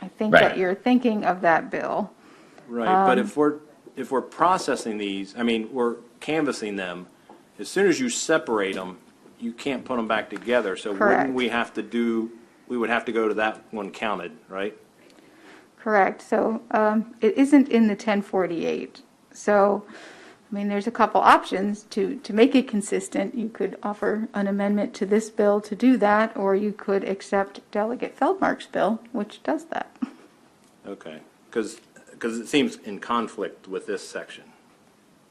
I think that Right. you're thinking of that bill. right, but if we're processing these, I mean, we're canvassing them. As soon as you separate them, you can't put them back together. So Correct. wouldn't we have to do? We would have to go to that one counted, right? Correct. So it isn't in the 1048. So, I mean, there's a couple options to make it consistent. You could offer an amendment to this bill to do that, or you could accept Delegate Feldmark's bill, which does that. Okay, because it seems in conflict with this section,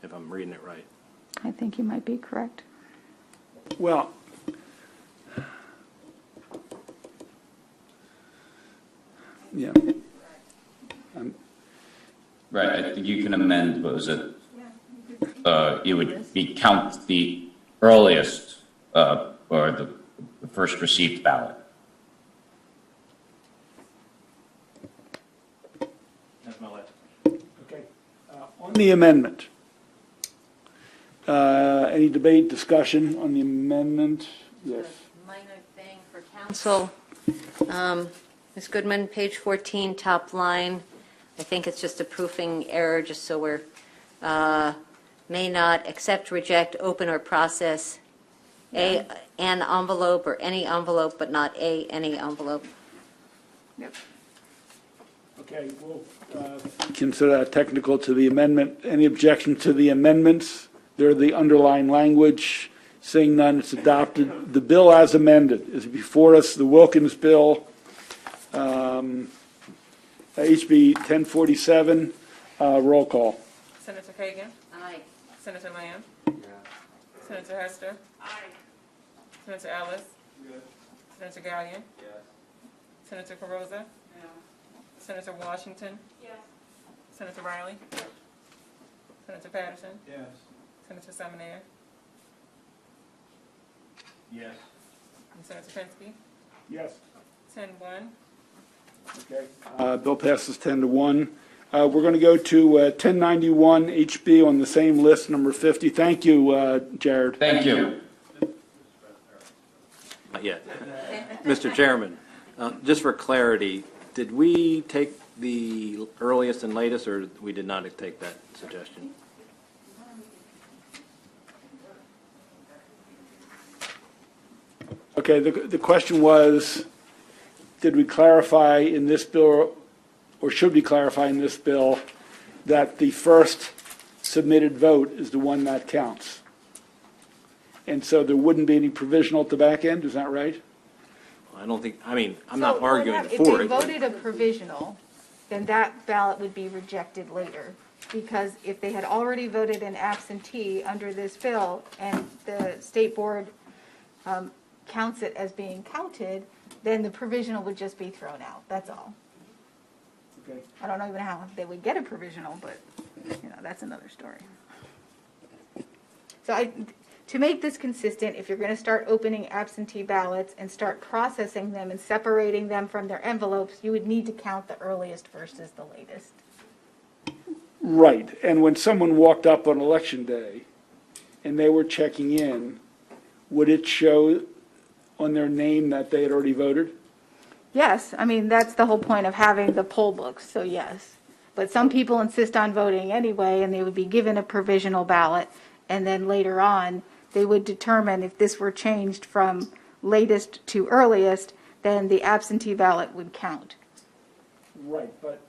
if I'm reading it right. I think you might be correct. well, yeah. Right. I think you can amend. What was it? It would be count the earliest or the first received ballot. That's my last. Okay. On the amendment, any debate, discussion on the amendment? Yes. Minor thing for council. Ms. Goodman, page 14, top line. I think it's just a proofing error, just so we're, may not accept, reject, open, or process an envelope or any envelope, but not any envelope. Yep. Okay, we'll consider that technical to the amendment. Any objection to the amendments? They're the underlying language. Seeing none, it's adopted. The bill as amended is before us, the Wilkins bill, HB 1047, roll call. Senator Kagan? Aye. Senator Lamb? Senator Hester? Senator Ellis? Senator Gallion? Senator Carozza? Senator Washington? Senator Riley? Senator Patterson? Senator Seminaire? Yes. And Senator Penske? Yes. 10-1. Okay. Bill passes 10-1. We're going to go to 1091 HB on the same list, number 50. Thank you, Jared. Thank you. Not yet. Mr. Chairman, just for clarity, did we take the earliest and latest, or we did not take that suggestion? Okay, the question was, did we clarify in this bill, or should we clarify in this bill, that the first submitted vote is the one that counts? And so there wouldn't be any provisional at the back end, is that right? I don't think, I mean, I'm not So arguing if for they it. voted a provisional, then that ballot would be rejected later. Because if they had already voted an absentee under this bill and the state board counts it as being counted, then the provisional would just be thrown out, that's all. Okay. I don't know even how they would get a provisional, but, that's another story. So to make this consistent, if you're going to start opening absentee ballots and start processing them and separating them from their envelopes, you would need to count the earliest versus the latest. Right, and when someone walked up on election day and they were checking in, would it show on their name that they had already voted? Yes, I mean, that's the whole point of having the poll books, so yes. But some people insist on voting anyway, and they would be given a provisional ballot, and then later on, they would determine if this were changed from latest to earliest, then the absentee ballot would count. Right, but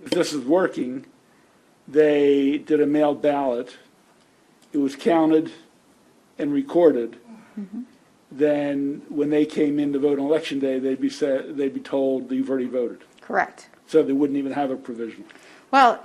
if this is working, they did a mailed ballot, it was counted and recorded, then when they came in to vote on election day, they'd be told that you've already voted. Correct. So they wouldn't even have a provisional. Well,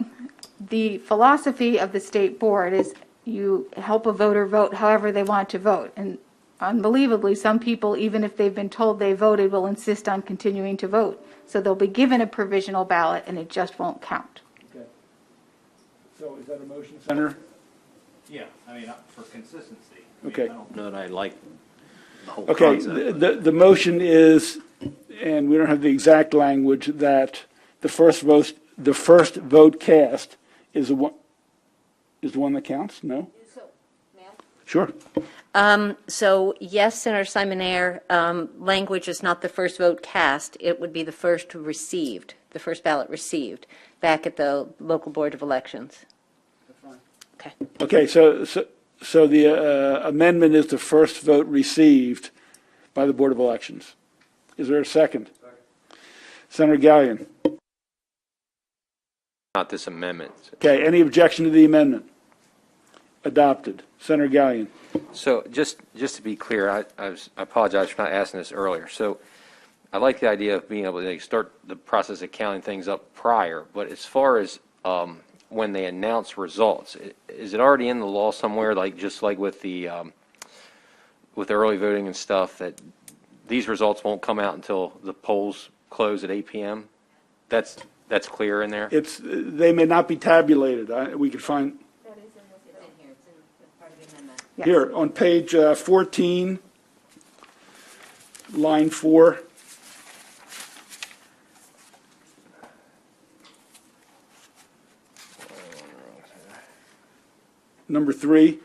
the philosophy of the state board is you help a voter vote however they want to vote. And unbelievably, some people, even if they've been told they voted, will insist on continuing to vote. So they'll be given a provisional ballot and it just won't count. Okay. So is that a motion, Senator? Yeah, I mean, for consistency. Okay. I don't know that I like the whole Okay, concept. the motion is, and we don't have the exact language, that the first vote cast is the one that counts? No? Sure. So yes, Senator Simon-Ayer, language is not the first vote cast, it would be the first received, the first ballot received back at the local board of elections. Okay. Okay, so the amendment is the first vote received by the Board of Elections. Is there a second? Senator Gallion. Not this amendment. Okay, any objection to the amendment? Adopted. Senator Gallion. So just to be clear, I apologize for not asking this earlier. So I like the idea of being able to start the process of counting things up prior, but as far as when they announce results, is it already in the law somewhere, just like with the early voting and stuff, that these results won't come out until the polls close at 8 p.m.? That's clear in there? They may not be tabulated. We could find. Yes. Here, on page 14, line 4. Number 3.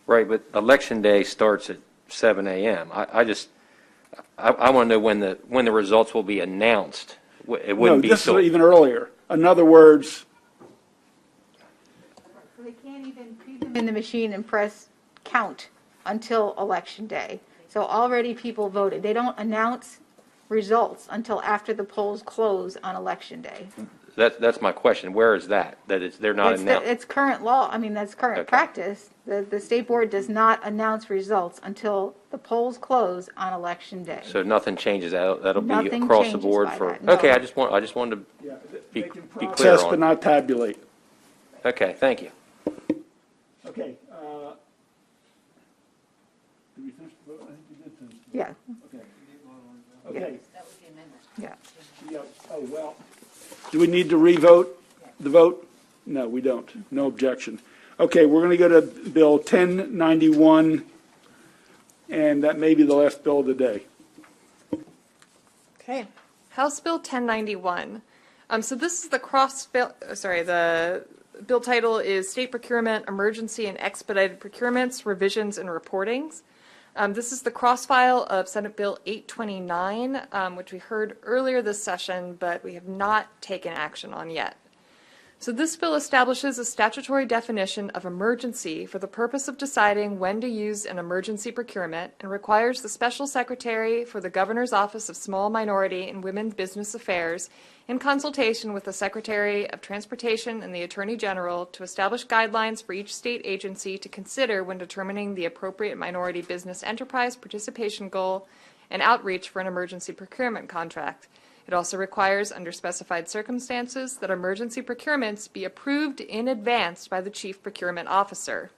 Right, but election day starts at 7 a.m. I want to know when the results will be announced. It wouldn't be this till is even earlier. In other words, So they can't even feed them in the machine and press count until election day. So already people voted. They don't announce results until after the polls close on election day. that's my question. Where is that? They're not announced. It's current law. I mean, that's current Okay. practice. The state board does not announce results until the polls close on election day. So nothing changes. That'll be Nothing across the changes board by for. that, no. Okay, I just wanted to they be can clear process but on. not tabulate. Okay, thank you. Okay. Did we finish the vote? I think we did finish. Yeah, Okay. Okay. yeah. Yeah. Oh, well. Do we need to revote the vote? No, we don't. No objection. Okay, we're going to go to Bill 1091, and that may be the last bill of the day. Okay. House Bill 1091. So this is the the bill title is State Procurement, Emergency and Expedited Procurements, Revisions and Reportings. This is the cross-file of Senate Bill 829, which we heard earlier this session, but we have not taken action on yet. So this bill establishes a statutory definition of emergency for the purpose of deciding when to use an emergency procurement and requires the Special Secretary for the Governor's Office of Small Minority and Women's Business Affairs, in consultation with the Secretary of Transportation and the Attorney General, to establish guidelines for each state agency to consider when determining the appropriate minority business enterprise participation goal and outreach for an emergency procurement contract. It also requires, under specified circumstances, that emergency procurements be approved in advance by the Chief Procurement Officer.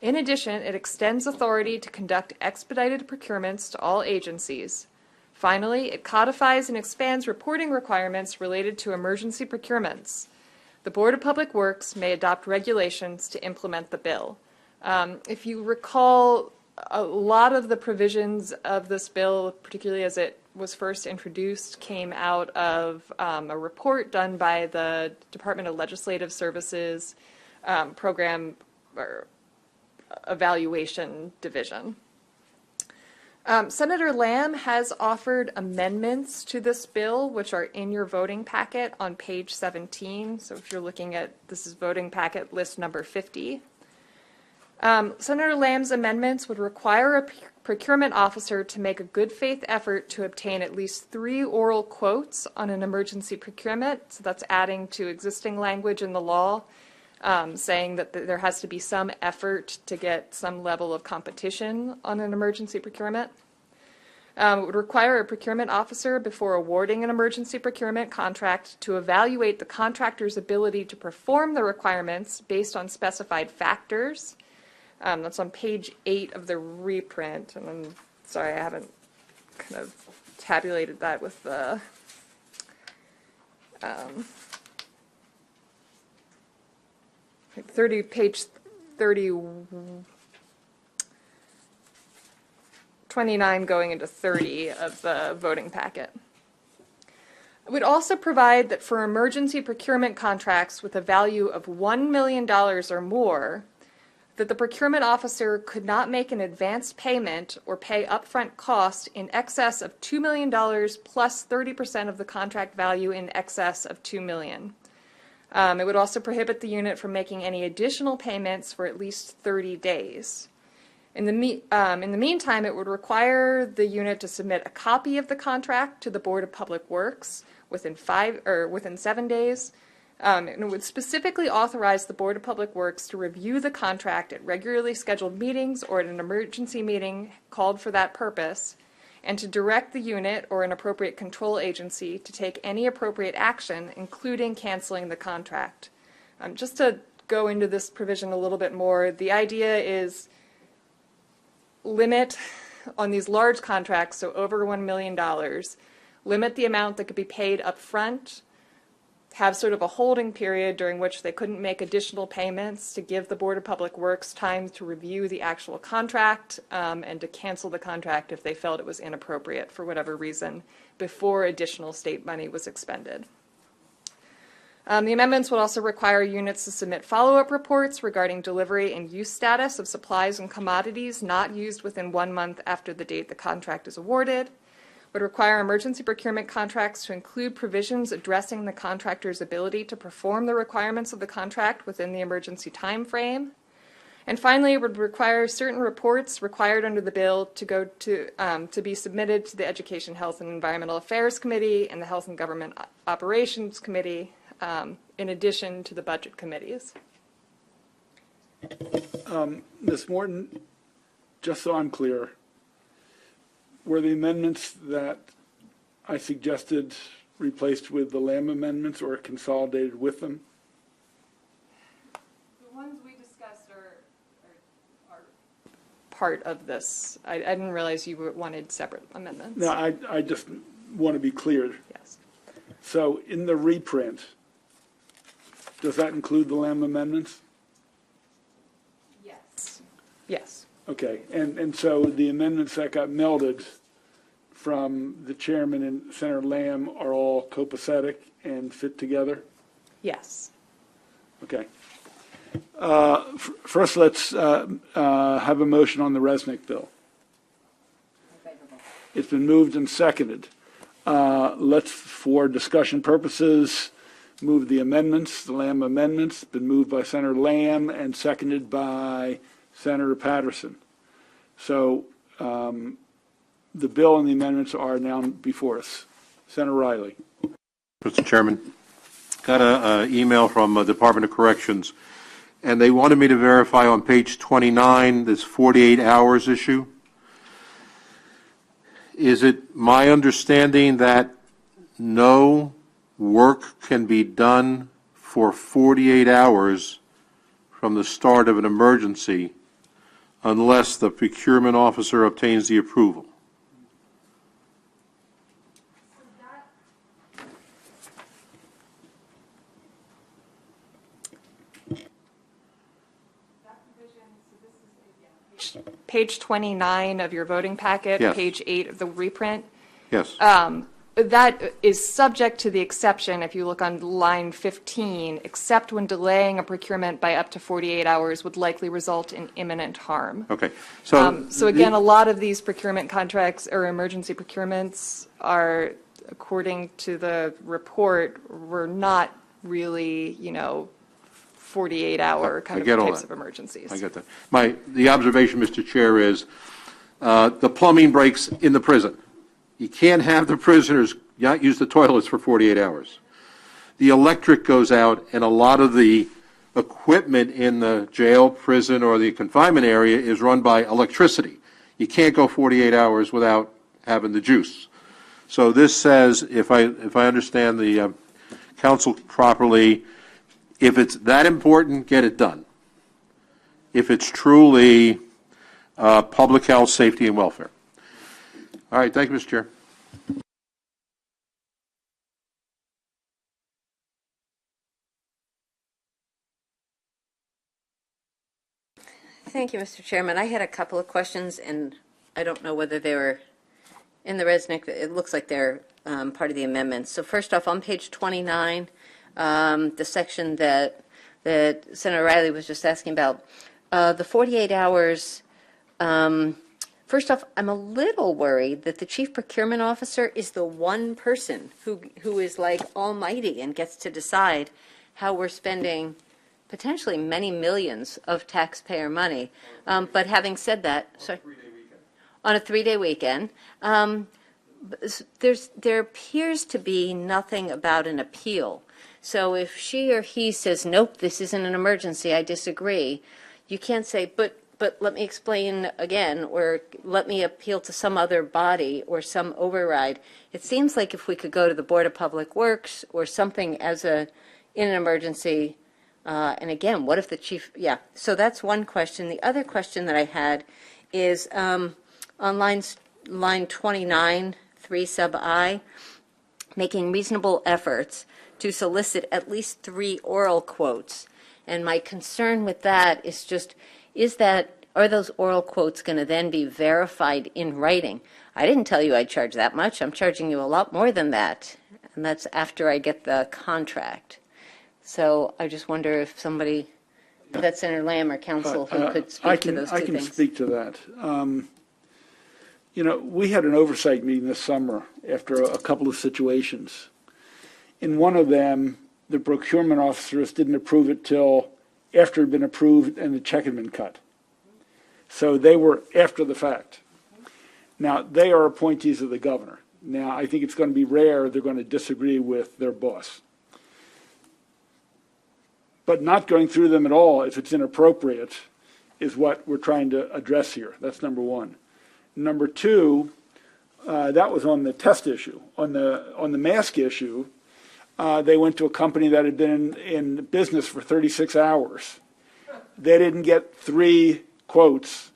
In addition, it extends authority to conduct expedited procurements to all agencies. Finally, it codifies and expands reporting requirements related to emergency procurements. The Board of Public Works may adopt regulations to implement the bill. If you recall, a lot of the provisions of this bill, particularly as it was first introduced, came out of a report done by the Department of Legislative Services Program or Evaluation Division. Senator Lamb has offered amendments to this bill, which are in your voting packet on page 17. So if you're looking at, this is voting packet list number 50. Senator Lamb's amendments would require a procurement officer to make a good faith effort to obtain at least 3 oral quotes on an emergency procurement. So that's adding to existing language in the law, saying that there has to be some effort to get some level of competition on an emergency procurement. It would require a procurement officer, before awarding an emergency procurement contract, to evaluate the contractor's ability to perform the requirements based on specified factors. That's on page 8 of the reprint, and I'm sorry I haven't kind of tabulated that with the page 29 going into 30 of the voting packet. It would also provide that for emergency procurement contracts with a value of $1 million or more, that the procurement officer could not make an advance payment or pay upfront cost in excess of $2 million plus 30% of the contract value in excess of $2 million. It would also prohibit the unit from making any additional payments for at least 30 days. In the meantime, it would require the unit to submit a copy of the contract to the Board of Public Works within 7 days. And it would specifically authorize the Board of Public Works to review the contract at regularly scheduled meetings or at an emergency meeting called for that purpose, and to direct the unit or an appropriate control agency to take any appropriate action, including canceling the contract. Just to go into this provision a little bit more, the idea is limit on these large contracts, so over $1 million, limit the amount that could be paid up front, have sort of a holding period during which they couldn't make additional payments to give the Board of Public Works time to review the actual contract and to cancel the contract if they felt it was inappropriate for whatever reason before additional state money was expended. The amendments would also require units to submit follow-up reports regarding delivery and use status of supplies and commodities not used within 1 month after the date the contract is awarded. Would require emergency procurement contracts to include provisions addressing the contractor's ability to perform the requirements of the contract within the emergency time frame. And finally, it would require certain reports required under the bill to be submitted to the Education, Health, and Environmental Affairs Committee and the Health and Government Operations Committee, in addition to the budget committees. Ms. Morton, just so I'm clear, were the amendments that I suggested replaced with the Lamb amendments or consolidated with them? The ones we discussed are part of this. I didn't realize you wanted separate amendments. No, I just want to be clear. Yes. So in the reprint, does that include the Lamb amendments? Yes. Yes. Okay, and so the amendments that got melded from the chairman and Senator Lamb are all copacetic and fit together? Yes. Okay. First, let's have a motion on the Resnick bill. It's been moved and seconded. Let's, for discussion purposes, move the amendments, the Lamb amendments, been moved by Senator Lamb and seconded by Senator Patterson. So the bill and the amendments are now before us. Senator Riley. Mr. Chairman, got an email from Department of Corrections, and they wanted me to verify on page 29 this 48 hours issue. Is it my understanding that no work can be done for 48 hours from the start of an emergency unless the procurement officer obtains the approval? Page 29 of your voting packet, Yes. page 8 of the reprint. Yes. That is subject to the exception, if you look on line 15, except when delaying a procurement by up to 48 hours would likely result in imminent harm. Okay. So again, a lot of these procurement contracts or emergency procurements are, according to the report, were not really, 48-hour kind of get all types that. of emergencies. I get that. The observation, Mr. Chair, is the plumbing breaks in the prison. You can't have the prisoners not use the toilets for 48 hours. The electric goes out, and a lot of the equipment in the jail, prison, or the confinement area is run by electricity. You can't go 48 hours without having the juice. So this says, if I understand the council properly, if it's that important, get it done. If it's truly public health, safety, and welfare. All right, thank you, Mr. Chair. Thank you, Mr. Chairman. I had a couple of questions, and I don't know whether they were in the Resnick. It looks like they're part of the amendments. So first off, on page 29, the section that Senator Riley was just asking about, the 48 hours, first off, I'm a little worried that the chief procurement officer is the one person who is like almighty and gets to decide how we're spending potentially many millions of taxpayer money. But having said that, sorry, on a 3-day weekend, there appears to be nothing about an appeal. So if she or he says, nope, this isn't an emergency, I disagree, you can't say, but let me explain again, or let me appeal to some other body or some override. It seems like if we could go to the Board of Public Works or something in an emergency, and again, what if the chief, so that's one question. The other question that I had is on line 29, 3 sub I, making reasonable efforts to solicit at least 3 oral quotes. And my concern with that is just, are those oral quotes going to then be verified in writing? I didn't tell you I'd charge that much. I'm charging you a lot more than that. And that's after I get the contract. So I just wonder if somebody, that's Senator Lamb or counsel, who could speak to those two things. I can speak to that. We had an oversight meeting this summer after a couple of situations. In one of them, the procurement officers didn't approve it till after it had been approved and the check had been cut. So they were after the fact. Now, they are appointees of the governor. Now, I think it's going to be rare they're going to disagree with their boss. But not going through them at all, if it's inappropriate, is what we're trying to address here. That's number one. Number two, that was on the test issue. On the mask issue, they went to a company that had been in business for 36 hours. They didn't get 3 quotes.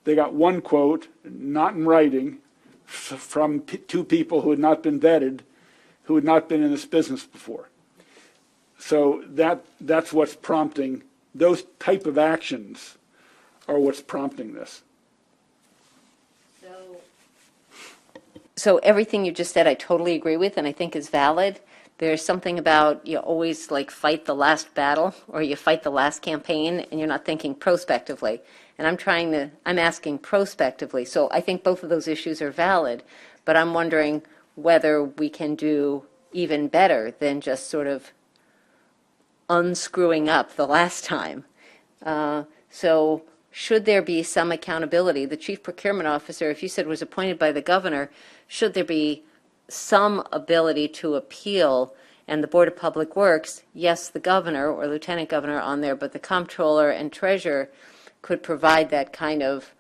They got 1 quote, not in writing, from 2 people who had not been vetted, who had not been in this business before. So that's what's prompting, those type of actions are what's prompting this. So everything you just said I totally agree with and I think is valid. There's something about you always fight the last battle or you fight the last campaign and you're not thinking prospectively. And I'm asking prospectively. So I think both of those issues are valid, but I'm wondering whether we can do even better than just sort of unscrewing up the last time. So should there be some accountability? The chief procurement officer, if you said was appointed by the governor, should there be some ability to appeal? And the Board of Public Works, yes, the governor or lieutenant governor on there, but the comptroller and treasurer could provide that kind of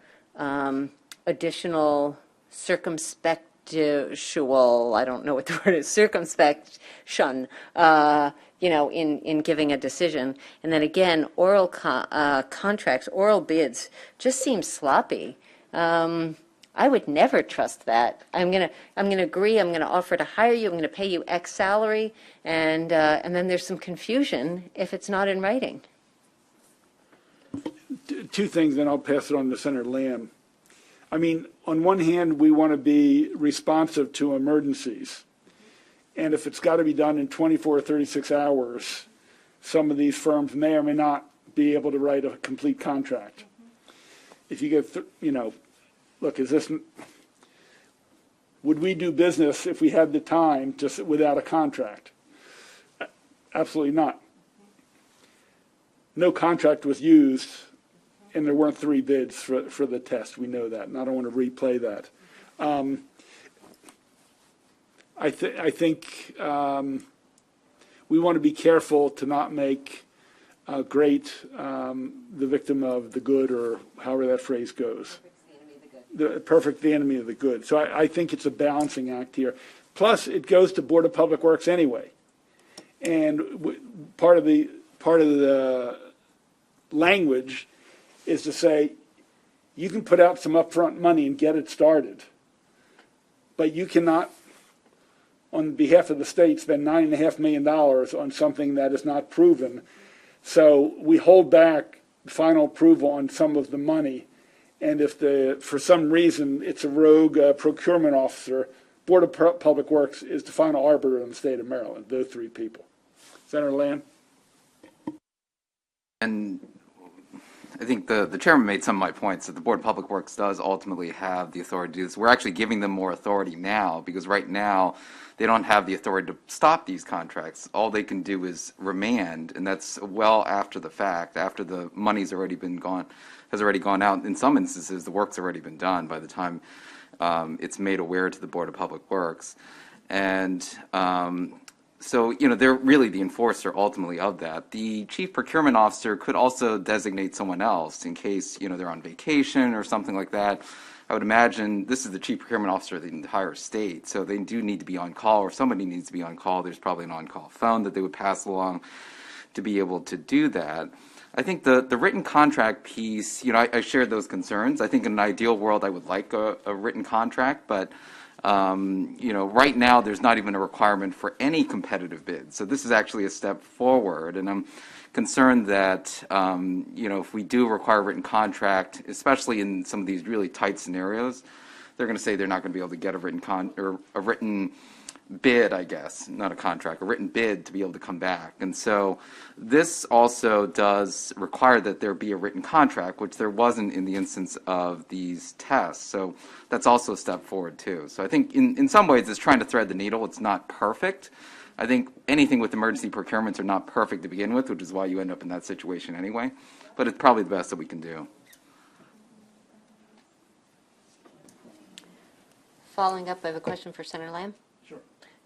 additional circumspectual, I don't know what the word is, circumspection, in giving a decision. And then again, oral contracts, oral bids just seem sloppy. I would never trust that. I'm gonna agree. I'm gonna offer to hire you. I'm gonna pay you X salary, and then there's some confusion if it's not in writing. Two things, then I'll pass it on to Senator Lamb. I mean, on one hand, we want to be responsive to emergencies, and if it's got to be done in 24 or 36 hours, some of these firms may or may not be able to write a complete contract. If you get, look, would we do business if we had the time just without a contract? Absolutely not. No contract was used, and there weren't 3 bids for the test. We know that, and I don't want to replay that. I think we want to be careful to not make great the victim of the good, or however that phrase goes. The enemy of the good. So I think it's a balancing act here. Plus, it goes to Board of Public Works anyway, and part of the language is to say you can put out some upfront money and get it started, but you cannot, on behalf of the state, spend $9.5 million on something that is not proven. So we hold back final approval on some of the money. And if for some reason it's a rogue procurement officer, Board of Public Works is the final arbiter in the state of Maryland, those 3 people. Senator Lamb? And I think the chairman made some of my points, that the Board of Public Works does ultimately have the authority to do this. We're actually giving them more authority now, because right now they don't have the authority to stop these contracts. All they can do is remand, and that's well after the fact, after the money's already gone out. In some instances, the work's already been done by the time it's made aware to the Board of Public Works. And so, they're really the enforcer ultimately of that. The chief procurement officer could also designate someone else in case, they're on vacation or something like that. I would imagine this is the chief procurement officer of the entire state, so they do need to be on call, or somebody needs to be on call. There's probably an on-call phone that they would pass along to be able to do that. I think the written contract piece, I shared those concerns. I think in an ideal world, I would like a written contract, but right now there's not even a requirement for any competitive bid. So this is actually a step forward, and I'm concerned that if we do require a written contract, especially in some of these really tight scenarios, they're going to say they're not going to be able to get a written bid, I guess, not a contract, a written bid to be able to come back. And so this also does require that there be a written contract, which there wasn't in the instance of these tests. So that's also a step forward too. So I think in some ways it's trying to thread the needle. It's not perfect. I think anything with emergency procurements are not perfect to begin with, which is why you end up in that situation anyway. But it's probably the best that we can do. Following up, I have a question for Senator Lamb. Sure.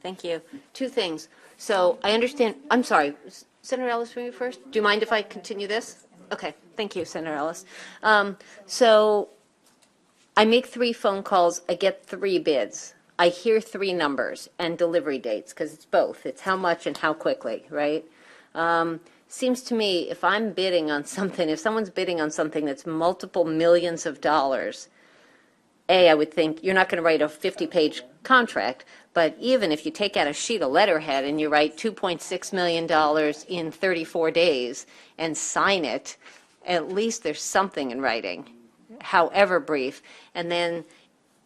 Thank you. 2 things. So I understand, I'm sorry, Senator Ellis, for you first. Do you mind if I continue this? Okay. Thank you, Senator Ellis. So I make 3 phone calls. I get 3 bids. I hear 3 numbers and delivery dates, because it's both. It's how much and how quickly, right? Seems to me if I'm bidding on something, if someone's bidding on something that's multiple millions of dollars, I would think you're not going to write a 50-page contract, but even if you take out a sheet of letterhead and you write $2.6 million in 34 days and sign it, at least there's something in writing, however brief. And then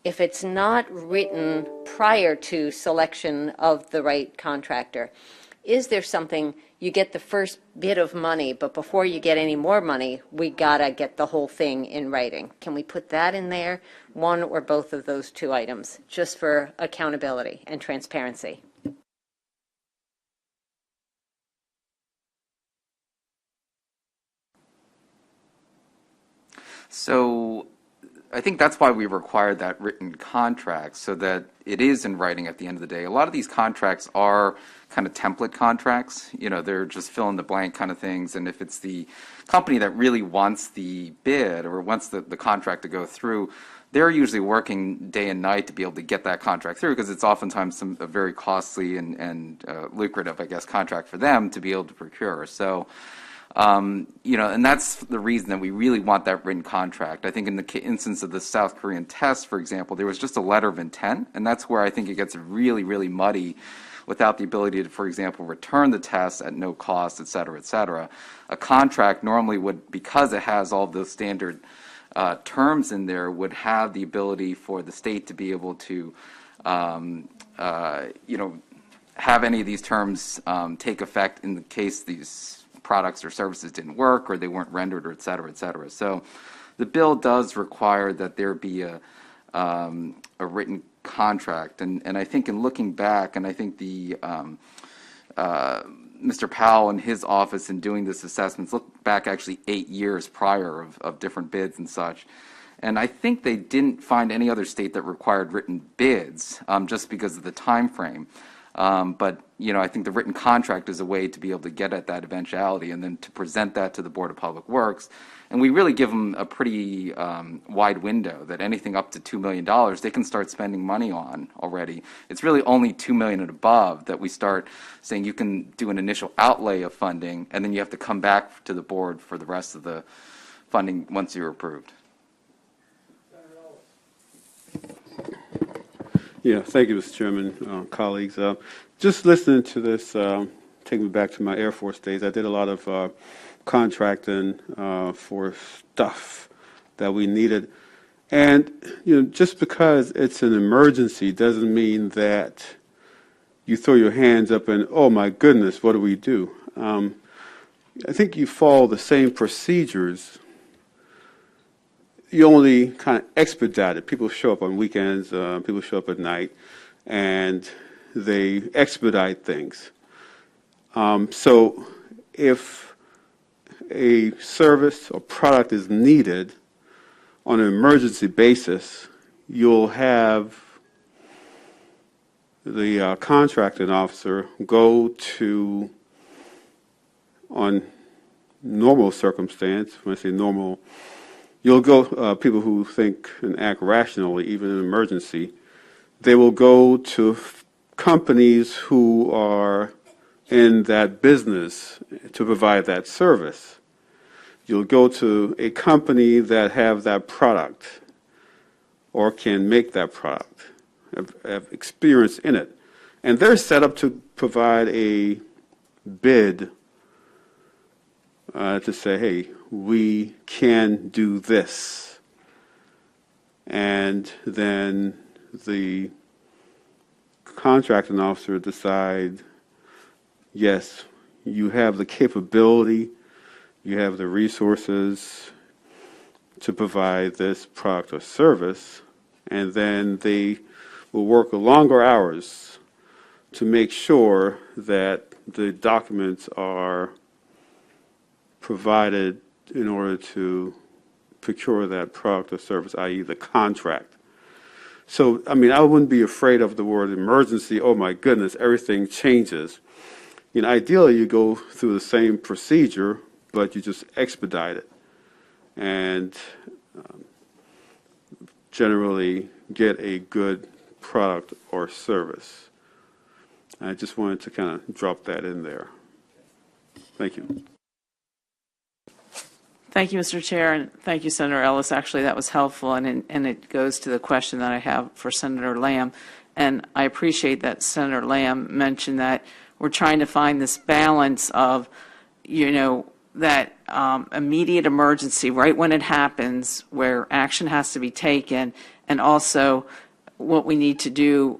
if it's not written prior to selection of the right contractor, is there something, you get the first bit of money, but before you get any more money, we gotta get the whole thing in writing? Can we put that in there, one or both of those 2 items, just for accountability and transparency? So I think that's why we required that written contract, so that it is in writing at the end of the day. A lot of these contracts are kind of template contracts. You know, they're just fill in the blank kind of things. And if it's the company that really wants the bid or wants the contract to go through, they're usually working day and night to be able to get that contract through, because it's oftentimes a very costly and lucrative, I guess, contract for them to be able to procure. So, you know, and that's the reason that we really want that written contract. I think in the instance of the South Korean test, for example, there was just a letter of intent, and that's where I think it gets really, really muddy without the ability to, for example, return the test at no cost, et cetera, et cetera. A contract normally would, because it has all those standard terms in there, would have the ability for the state to be able to, you know, have any of these terms take effect in the case these products or services didn't work or they weren't rendered, or et cetera, et cetera. So the bill does require that there be a written contract. And I think in looking back, and I think the Mr. Powell and his office in doing this assessments look back actually 8 years prior of different bids and such. And I think they didn't find any other state that required written bids just because of the time frame. But, you know, I think the written contract is a way to be able to get at that eventuality and then to present that to the Board of Public Works. And we really give them a pretty wide window that anything up to $2 million, they can start spending money on already. It's really only $2 million and above that we start saying you can do an initial outlay of funding, and then you have to come back to the board for the rest of the funding once you're approved. Yeah, thank you, Mr. Chairman, colleagues. Just listening to this, take me back to my Air Force days. I did a lot of contracting for stuff that we needed. And, you know, just because it's an emergency doesn't mean that you throw your hands up and, oh, my goodness, what do we do? I think you follow the same procedures. You only kind of expedite it. People show up on weekends, people show up at night, and they expedite things. So if a service or product is needed on an emergency basis, you'll have the contracting officer go to, on normal circumstance, when I say normal, you'll go, people who think and act rationally, even in an emergency, they will go to companies who are in that business to provide that service. You'll go to a company that have that product or can make that product, have experience in it. And they're set up to provide a bid to say, hey, we can do this. And then the contracting officer decide, yes, you have the capability, you have the resources to provide this product or service, and then they will work longer hours to make sure that the documents are provided in order to procure that product or service, i.e. the contract. So, I mean, I wouldn't be afraid of the word emergency. Oh my goodness, everything changes. You know, ideally you go through the same procedure, but you just expedite it and generally get a good product or service. I just wanted to kind of drop that in there. Thank you. Thank you, Mr. Chair, and thank you, Senator Ellis. Actually, that was helpful, and it goes to the question that I have for Senator Lamb. And I appreciate that Senator Lamb mentioned that we're trying to find this balance of, you know, that immediate emergency right when it happens where action has to be taken, and also what we need to do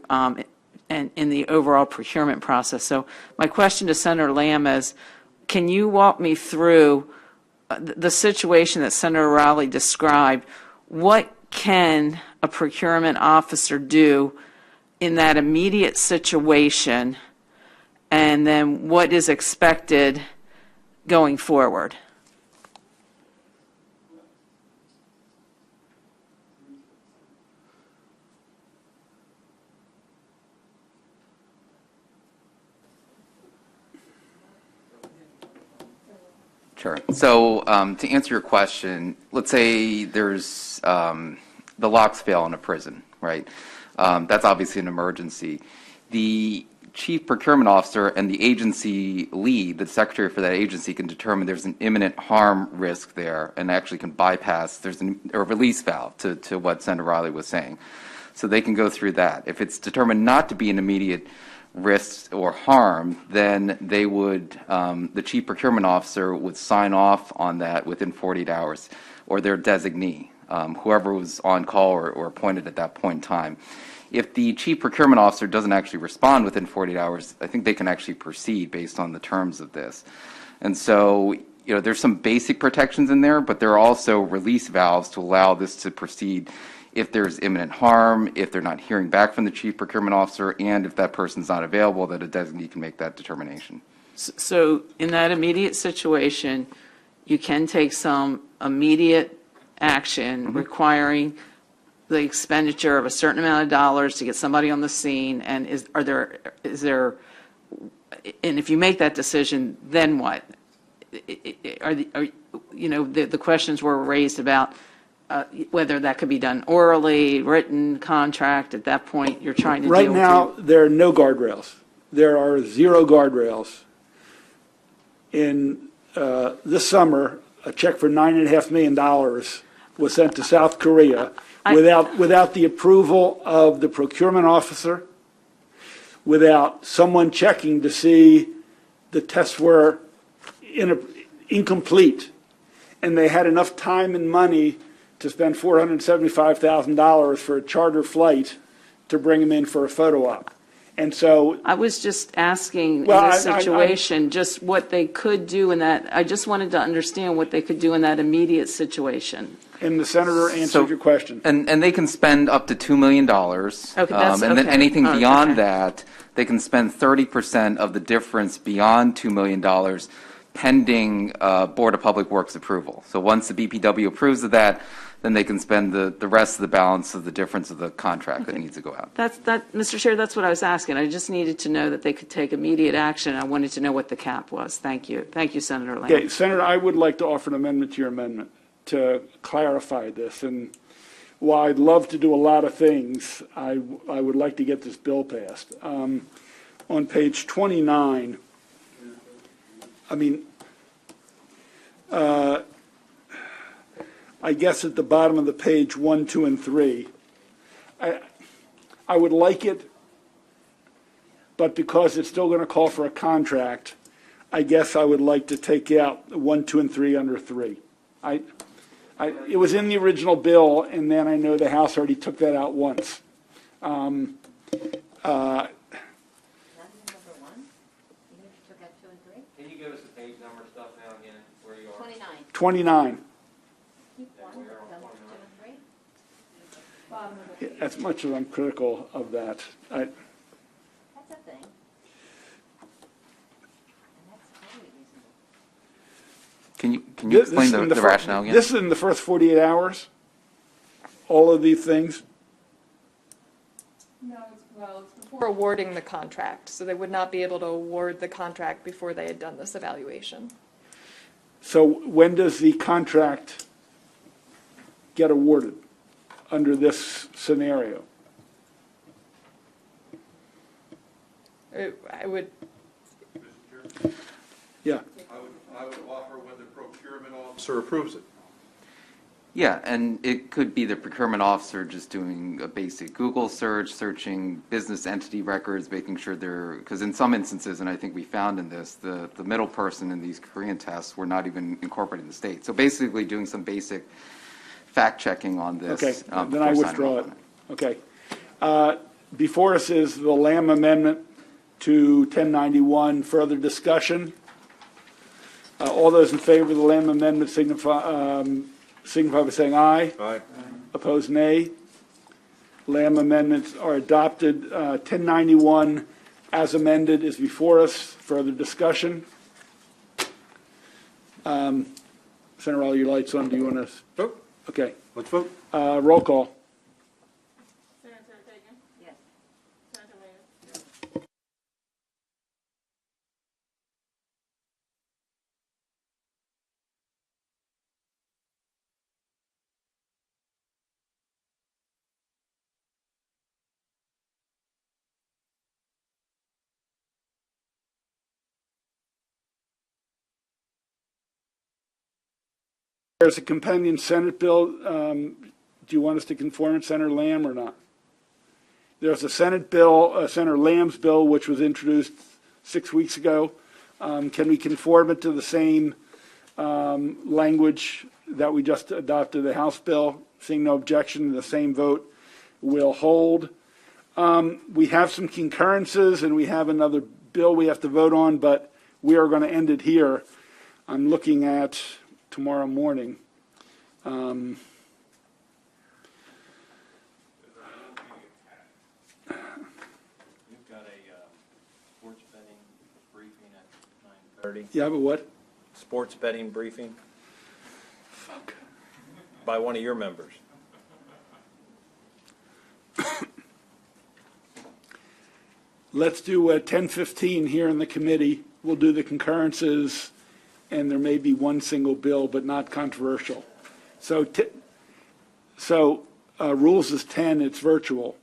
in the overall procurement process. So my question to Senator Lamb is, can you walk me through the situation that Senator Rowley described? What can a procurement officer do in that immediate situation, and then what is expected going forward? Sure. So to answer your question, let's say there's the locks fail in a prison, right? That's obviously an emergency. The chief procurement officer and the agency lead, the secretary for that agency, can determine there's an imminent harm risk there and actually can bypass, there's a release valve to what Senator Riley was saying. So they can go through that. If it's determined not to be an immediate risk or harm, then they would, the chief procurement officer would sign off on that within 48 hours, or their designee, whoever was on call or appointed at that point in time. If the chief procurement officer doesn't actually respond within 48 hours, I think they can actually proceed based on the terms of this. And so, there's some basic protections in there, but there are also release valves to allow this to proceed if there's imminent harm, if they're not hearing back from the chief procurement officer, and if that person's not available, that a designee can make that determination. So in that immediate situation, you can take some immediate action requiring the expenditure of a certain amount of dollars to get somebody on the scene, and is there, and if you make that decision, then what? The questions were raised about whether that could be done orally, written, contract. At that point, you're trying to Right deal now, with there are no guardrails. There are 0 guardrails. In this summer, a check for $9.5 million was sent to South Korea without the approval of the procurement officer, without someone checking to see the tests were incomplete, and they had enough time and money to spend $475,000 for a charter flight to bring him in for a photo op. And so I was just asking Well, in this situation, just what they could do in that. I just wanted to understand what they could do in that immediate situation. And the senator answered your question. And they can spend up to $2 million. That's and then okay. anything Oh, beyond okay. that, they can spend 30% of the difference beyond $2 million pending Board of Public Works approval. So once the BPW approves of that, then they can spend the rest of the balance of the difference of the contract that needs to go out. Mr. Chair, that's what I was asking. I just needed to know that they could take immediate action. I wanted to know what the cap was. Thank you. Thank you, Senator Lamb. Okay, Senator, I would like to offer an amendment to your amendment to clarify this. And while I'd love to do a lot of things, I would like to get this bill passed. On page 29, I guess at the bottom of the page, 1, 2, and 3, I would like it, but because it's still going to call for a contract, I guess I would like to take out 1, 2, and 3 under 3. It was in the original bill, and then I know the House already took that out once. Can you give us the page number stuff now again, where you are? 29. As much as I'm critical of that, That's a thing. Can you explain the rationale again? This is in the first 48 hours, all of these things? No, it's before awarding the contract, so they would not be able to award the contract before they had done this evaluation. So when does the contract get awarded under this scenario? I would, Yeah. I would offer when the procurement officer approves it. Yeah, and it could be the procurement officer just doing a basic Google search, searching business entity records, making sure because in some instances, and I think we found in this, the middle person in these Korean tests were not even incorporated in the state. So basically doing some basic fact checking on this. Okay, then I before signing withdraw off it. on it. Okay. Before us is the Lamb amendment to 1091. Further discussion? All those in favor of the Lamb amendment signify by saying aye. Aye. Opposed, nay. Lamb amendments are adopted. 1091 as amended is before us. Further discussion? Senator Rowley, your light's on. Do you want to? Vote. Okay. Let's vote. Roll call. There's a companion Senate bill. Do you want us to conform it, Senator Lamb, or not? There's a Senate bill, Senator Lamb's bill, which was introduced 6 weeks ago. Can we conform it to the same language that we just adopted the House bill? Seeing no objection, the same vote will hold. We have some concurrences, and we have another bill we have to vote on, but we are going to end it here. I'm looking at tomorrow morning. You've got a sports betting briefing at 9:30. Yeah, but what? Sports betting briefing Fuck. by one of your members. Let's do 10:15 here in the committee. We'll do the concurrences, and there may be one single bill, but not controversial. So, rules is 10, it's virtual.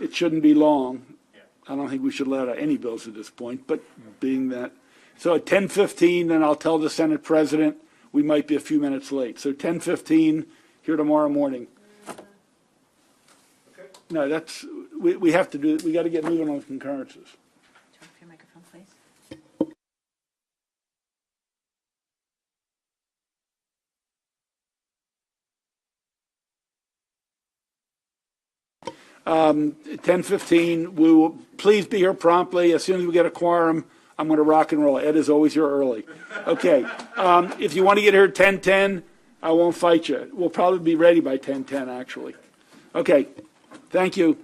It shouldn't be long. I don't think we should let out any bills at this point, but being that. So at 10:15, then I'll tell the Senate President we might be a few minutes late. So 10:15 here tomorrow morning. No, we have to do, we got to get moving on concurrences. Turn off your microphone, please. At 10:15, we will, please be here promptly. As soon as we get a quorum, I'm going to rock and roll. Ed is always here early. Okay. If you want to get here at 10:10, I won't fight you. We'll probably be ready by 10:10, actually. Okay. Thank you.